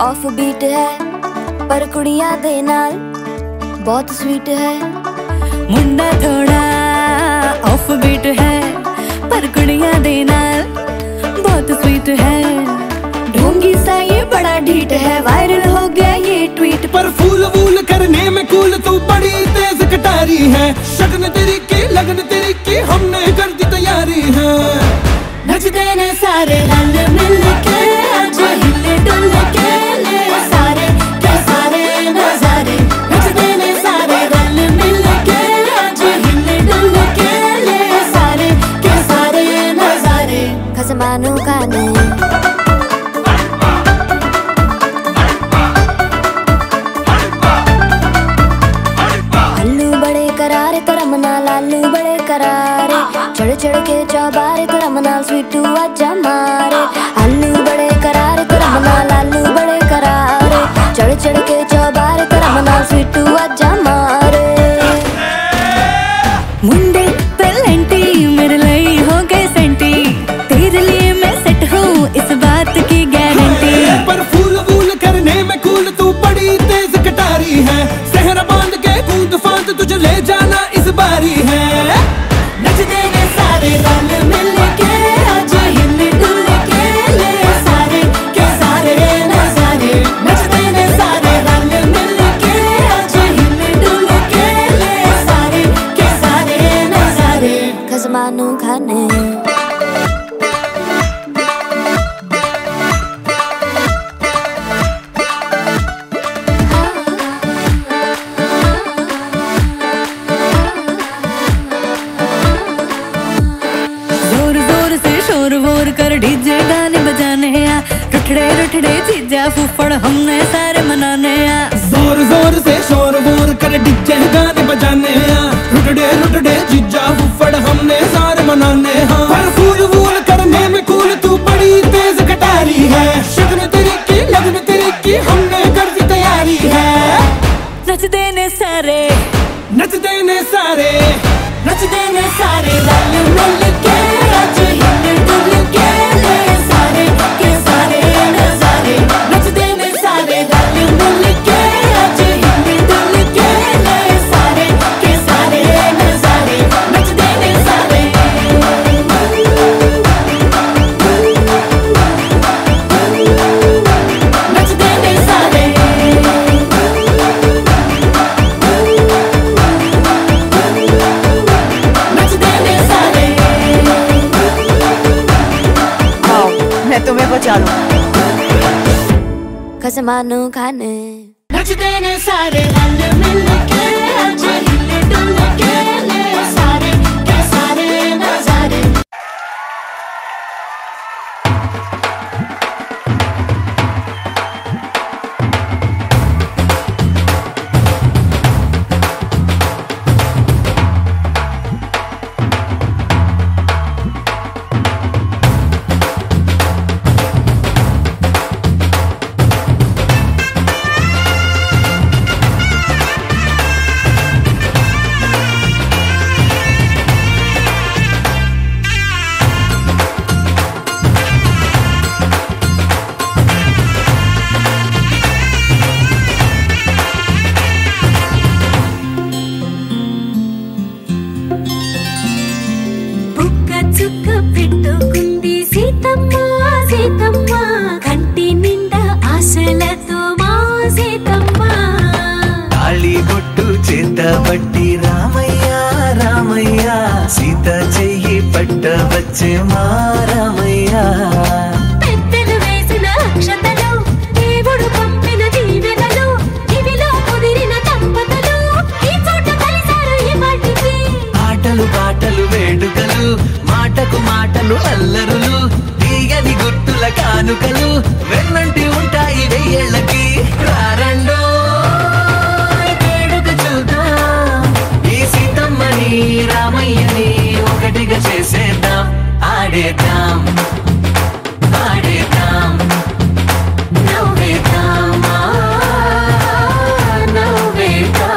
B: ऑफ बीट है पर कुड़ियां दे नाल बहुत स्वीट है।
H: मुंडा थोड़ा ऑफ बीट है पर कुड़ियां दे नाल बहुत स्वीट है।
B: ढोंगी सा ये बड़ा ढीठ है, वायरल हो गया ये ट्वीट।
A: पर फूल वूल करने में कूल तू बड़ी तेज कटारी है। शगन तेरी की लगन तेरी की हमने कर दी तैयारी है।
B: नचते ने सारे रल मिल के आज हिले डुल के ले सारे के सारे नजारे। नचते ने सारे रल मिल के आज हिले डुल के ले सारे के सारे नजारे। खसमानू खाने आलू बड़े करारे तरम नाल आलू बड़े करारे। चढ़ चढ़ के चौबारे तरम नाल स्वीटू आजा मारे। आलू बड़े करारे तरम नाल आलू बड़े करारे। चढ़ चढ़ के चौबारे तरम नाल स्वीटू आजा मारे।
H: मुंडे पेलेंटी मेरे लिए हो गए सेंटी, तेरे लिए मैं सेट हूँ इस बात की गारंटी।
A: पर फूल वूल करने में कूल तू बड़ी तेज कटारी है। सहरा बांध के कूद फांद तुझे ले जाना इस बारी है।
B: नचते ने सारे रल मिल के आज हिले डुल के ले सारे के सारे नजारे। नचते ने सारे रल मिल के आज हिले डुल के ले सारे के सारे नजारे। खसमानू खाने
H: जोर जोर से शोर वोर कर डीजे गाने बजाने आ। रुठड़े रुठड़े चीजा फूफड़ हमने सारे मनाने आ।
A: जोर जोर से शोर वोर कर डीजे गाने बजाने हैं। रुटड़े रुटड़े जीजा फुफड़ हमने सारे मनाने हैं। पर फूल वूल करने में कूल तू बड़ी तेज कटारी है। शगन तेरी की लगन तेरी की हमने कर दी तैयारी है।
H: नचते ने सारे
A: नचते ने सारे
B: नचते ने सारे रल मिल के आज हिले डुल के ले सारे के सारे नजारे। नचते ने सारे रल मिल के आज हिले डुल के ले सारे के सारे नजारे। नचते ने सारे नचते ने सारे नचते ने सारे।
I: आओ मैं तुम्हें बचा लूं।
B: खसमानू खाने नचते ने सारे रल मिल के आज हिले डुल के ले सारे के सारे नजारे। బుక్క చుక్క పెట్టుకుంది సీతమ్మ సీతమ్మ కంటి నిండా ఆశలతో మా సీతమ్మ.
E: తాళిబొట్టు చేతబట్టి రామయ్య రామయ్య సీత చెయ్యి పట్టవచ్చే మా రామయ్య.
B: పెద్దలు వేసిన అక్షతలు దేవుడు పంపిన దీవెనలు ఇవిలో కుదిరిన దంపతులు ఈ చోట కలిసారు ఈ వాటికి.
E: ఆటలు పాటలు వేడుకలు మాటకు మాటలు అల్లరులు తీయని గుర్తుల కానుకలు వెన్నంటి ఉంటాయి వెయ్యేళ్ళకి. రారండో వేడుక చూద్దాం ఈ సీతమ్మని రామయ్యని ఒకటిగా చేసేద్దాం. ఆడేద్దాం ఆడేద్దాం
B: నవ్వేద్దాం నవ్వేద్దాం.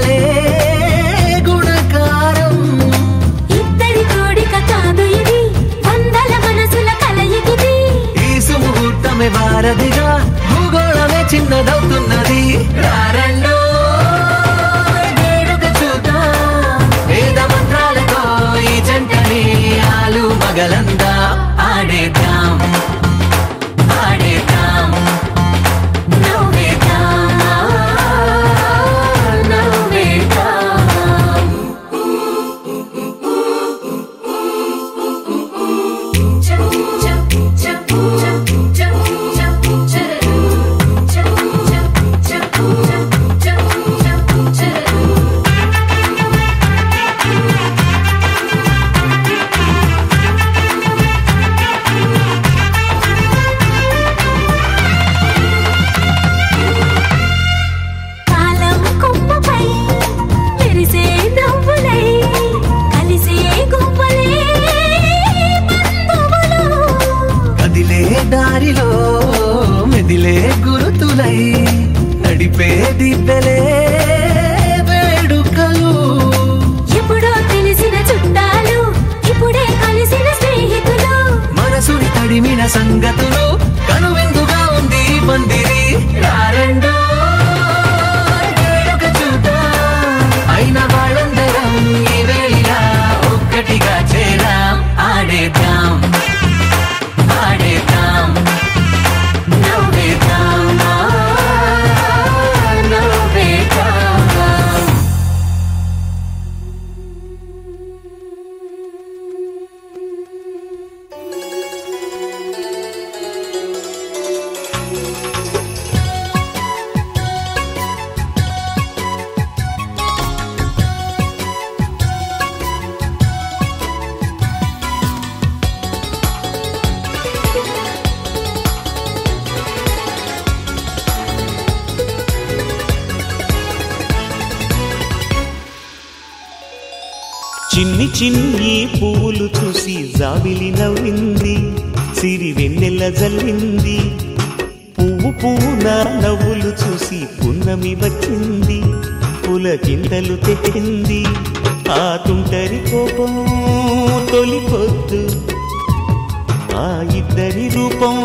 E: చాలే గుణకారం.
B: ఇద్దరి కోడిక కాదు ఇది, వందల మనసుల కలయికిది.
E: ఈ సుముహూర్తమే వారధిగా, భూగోళమే చిన్నదవుతున్నది. రారండో వేడుక చూద్దాం, వేద మంత్రాలతో ఈ జంటని ఆలు మగలందా ఆడేద్దాం ఆడేద్దాం నవ్వేద్దాం నవ్వేద్దాం.
B: కాలం కొమ్మపై మెరిసే నవ్వులై, కలిసే గువ్వలే బంధువులు.
E: కదిలే దారిలో మెదిలే గురుతులై, నడిపే దివ్వెలే వేడుకలు.
B: ఎప్పుడో తెలిసిన చుట్టాలు, ఇప్పుడే కలిసిన స్నేహితులు.
E: మనసుని తడిమిన సంగతులు, కనువిందుగా ఉంది ఈ పందిరి. రారండో వేడుక చూద్దాం, అయిన వాళ్ళందరం ఈ వేళ ఒక్కటిగా చేరాం. ఆడేద్దాం ఆడేద్దాం నవ్వేద్దాం నవ్వేద్దాం.
F: చిన్ని చిన్ని పువ్వులు చూసి జాబిలి నవ్వింది, సిరి వెన్నెల జల్లింది. పువ్వు పువ్వున నవ్వులు చూసి పున్నమి వచ్చింది, పులకింతలు తెచ్చింది. ఆ తుంటరి కోపం తొలి పొద్దు, ఆ ఇద్దరి రూపం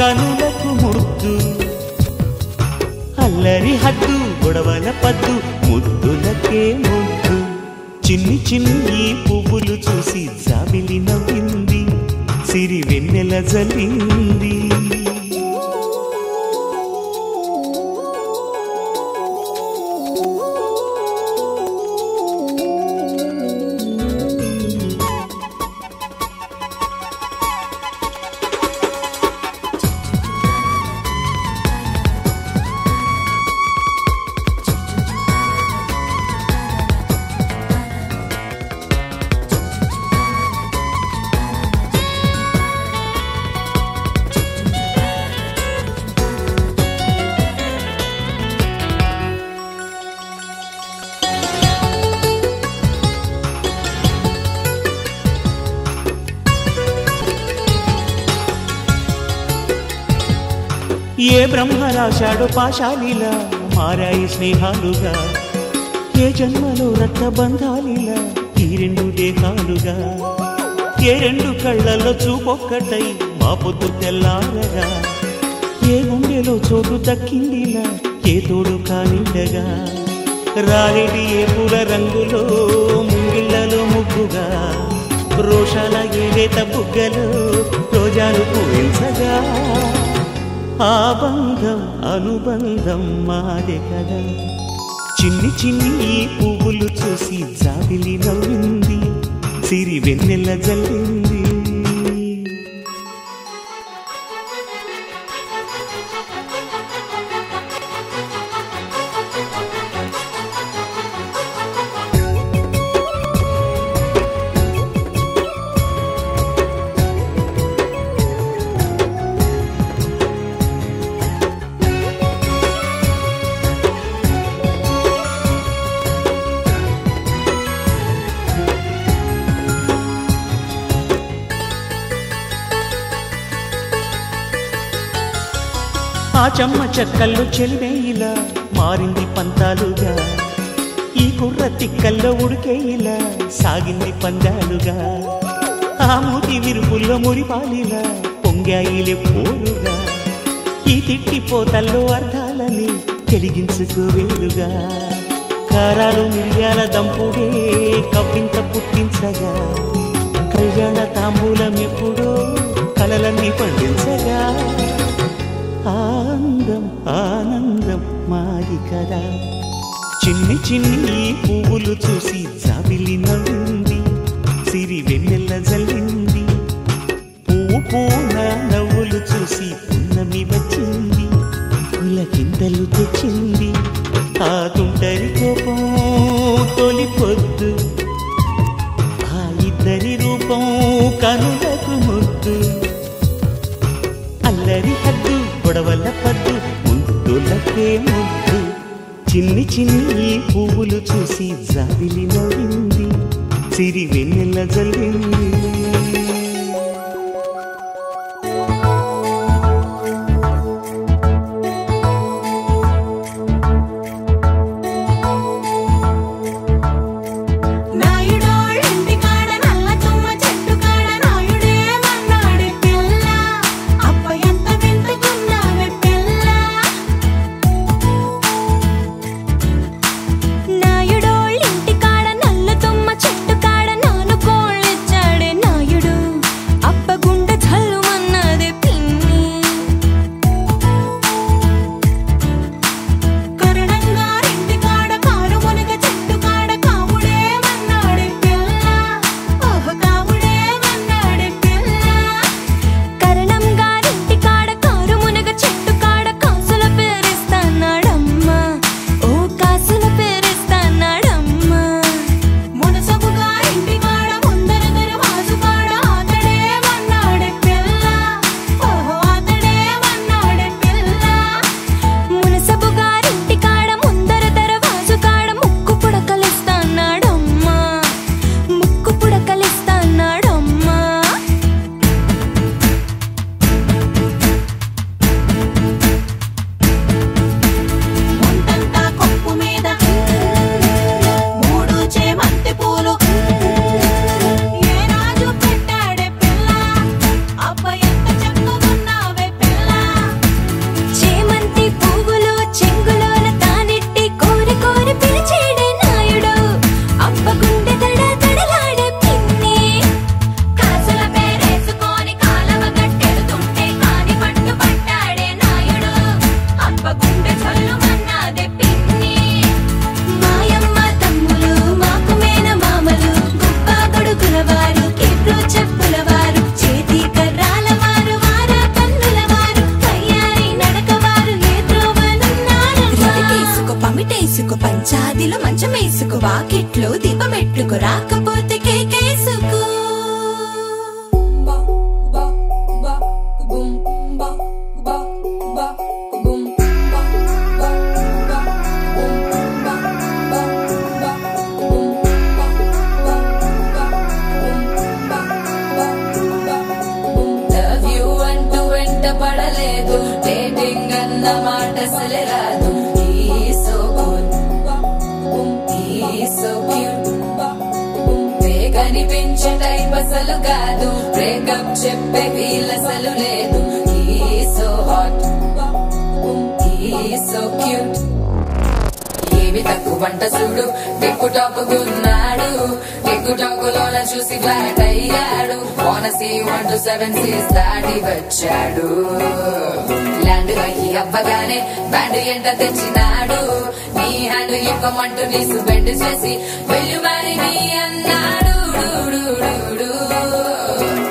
F: కనులకు ముద్దు. అల్లరి హద్దు గొడవల పద్దు, ముద్దులకే ముద్దు. చిన్ని చిన్ని పువ్వులు చూసి జాబిలి నవ్వింది, సిరి వెన్నెల జల్లింది. ఏ బ్రహ్మ రాశాడో పాశాలిలా మారాయి స్నేహాలుగా, ఏ జన్మలో రక్త బంధాలిలా ఈ రెండు దేహాలుగా. ఏ రెండు కళ్ళల్లో చూపొక్కటై మా పొద్దు తెల్లారగా, ఏ గుండెలో చోటు దక్కిందిలా ఏ తోడు కానిండగా. రారెడి ఏ పూల రంగులో ముంగిళ్ళలో ముగ్గుగా, రోషాల ఏలేత బుగ్గలో రోజాలు పూయించగా. ఆ బంధం అనుబంధం మాదే కదా. చిన్ని చిన్ని పువ్వులు చూసి జాబిలి నవ్వింది, సిరి వెన్నెల జల్లింది. ఆ చెమ్మ చెక్కల్లో చెలిమే ఇలా మారింది పంతాలుగా. ఈ కుర్ర తిక్కల్లో ఉడికేయిలా సాగింది పందాలుగా, ఆ మూతి విరుపుల్లో మురిపాలిలా పొంగాయిలే పోరుగా, ఈ తిట్టిపోతల్లో అర్థాలని తెలిగించుకోవేలుగా, కారాలు మిరియాల దంపుడే కవ్వింత పుట్టించగా, కళ్యాణ తాంబూలం ఎప్పుడో కలలన్నీ పండించగా, ఆనందం ఆనందం మాది కదా. చిన్ని చిన్ని పువ్వులు చూసి జాబిలి నవ్వింది, సిరి వెన్నెల్ల జల్లింది, పువ్వు పూన నవ్వులు చూసి పున్నమి వచ్చింది, పులకింతలు తెచ్చింది, ఆ తుంటరి కోపం తొలి పొద్దు, ఆ ఇద్దరి రూపం కనులకు ముద్దు, అల్లరి హద్దు గొడవల పద్దు ముద్దులకే ముద్దు, చిన్ని చిన్ని పువ్వులు చూసి జాబిలి నవ్వింది, సిరి వెన్నెల జల్లింది.
B: పంచాదిలో మంచమేసుకో, వాకిట్లో దీపమెట్టుకు, రాకపోతే కేకేసుకో.
J: లవ్ యూ అంటూ వెంట పడలేదు, డేటింగ్ అన్న మాట అసలే రాదు. కనిపించే టైప్ అసలు కాదు, బ్రేకప్ చెప్పే వీల్ అసలు లేదు. సో హాట్, సో క్యూట్, ఏమి తక్కువ వంట చూడు, టిక్కు టాక్ ఉన్నాడు, టిక్కు టాక్ లోన చూసి ఫ్లాట్ అయ్యాడు. వానసీ 1 to 7 సీస్ దాటి వచ్చాడు, ల్యాండ్ అయ్యి అవ్వగానే బ్యాండ్ ఎంట తెచ్చినాడు. నీ హ్యాండ్ ఇవ్వమంటూ నీసు బెండ్ చేసి వెళ్ళు మరి నీ అన్నాడు.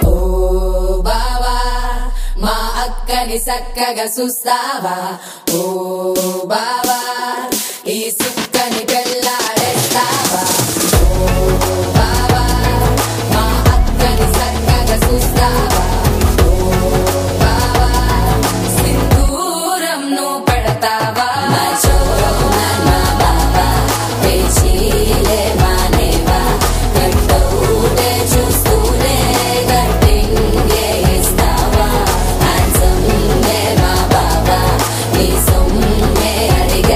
J: ఓ బావా మా అక్కని చక్కగా చూస్తావా, ఓ బావా ఈ సుక్కని పెళ్ళాడేస్తావా, ఓ బావా మా అక్కని చక్కగా చూస్తావా, ఓ బావా సింధూరం నువ్వు పెడతావా.
B: Hey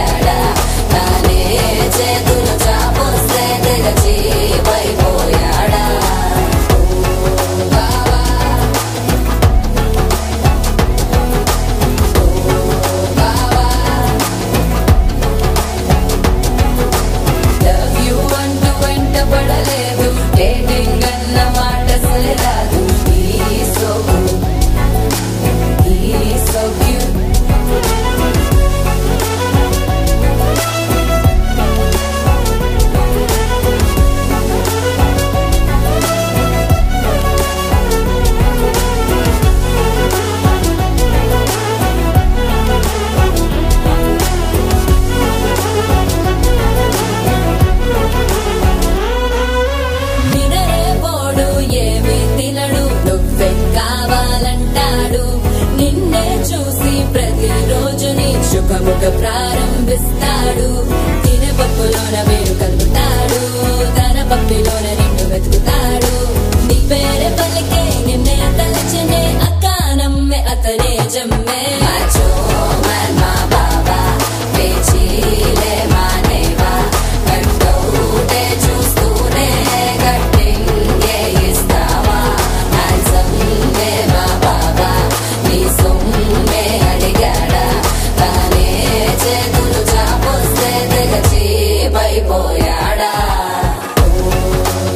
J: పోయాడా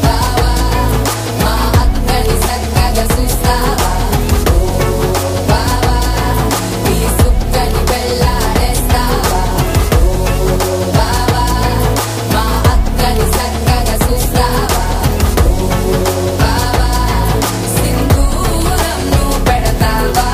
J: బావా మా అక్కని చక్కగా చూస్తావా బావా ఈ సుక్కని పెళ్ళాడేస్తావా బావా మా అక్కని చక్కగా చూస్తావా బావా సింధూరం నువ్వు పెడతావా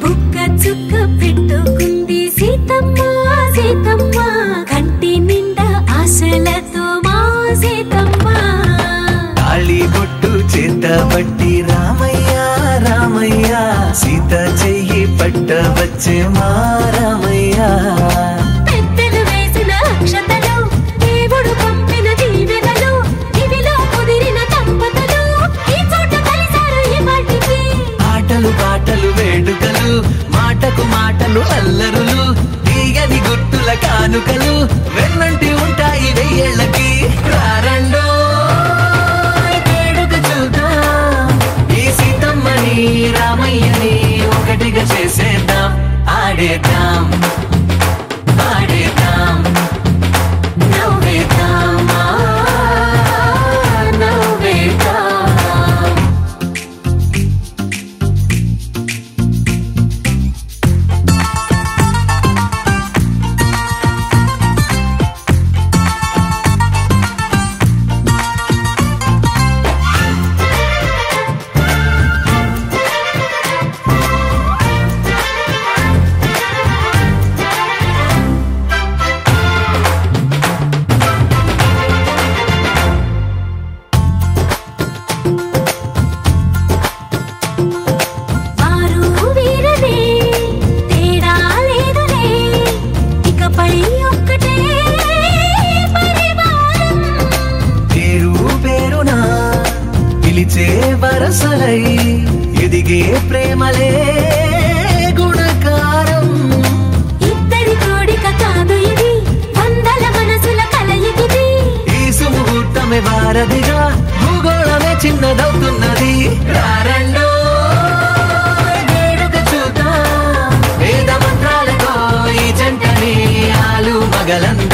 B: బుక్క చుక్క పెట్టుకుంది సీతమ్మ సీతమ్మ కంటి నిండా ఆశలతో మా సీతమ్మ
E: తాళి బొట్టు చేత పట్టి రామయ్య రామయ్య సీత చెయ్యి పట్ట వచ్చే మా రామయ్య
B: పెద్దలు వేసిన అక్షతలు దేవుడు పంపిన దీవెనలు ఇవిలో కుదిరిన దంపతులు ఈ చోట కలిసారు ఈ వాటికి
E: ఆటలు పాటలు వేడుకలు మాటకు మాటలు అల్లరులు తీయని గుట్టుల కానుకలు వెన్నంటి ఉంటాయి వెయ్యేళ్ళకి రారండో వేడుక చూద్దాం ఈ సీతమ్మని రామయ్యని ఒకటిగా చేసేద్దాం ఆడేద్దాం ఆడేద్దాం
B: నవ్వేద్దాం నవ్వేద్దాం వారు వీరనే తేడా లేదులే ఇకపై ఒక్కటే పరివారం
E: పేరు పేరునా పిలిచే వరసలై ఎదిగే ప్రేమలే గుణకారం
B: ఇద్దరి కోడిక కాదు ఇది వందల మనసుల కలయికిది
E: ఈ సుముహూర్తమే వారధిగా భూగోళమే చిన్నదవుతున్నది రారండో వేడుక చూద్దాం వేద మంత్రాలతో ఈ జంటని ఆలు మగలంద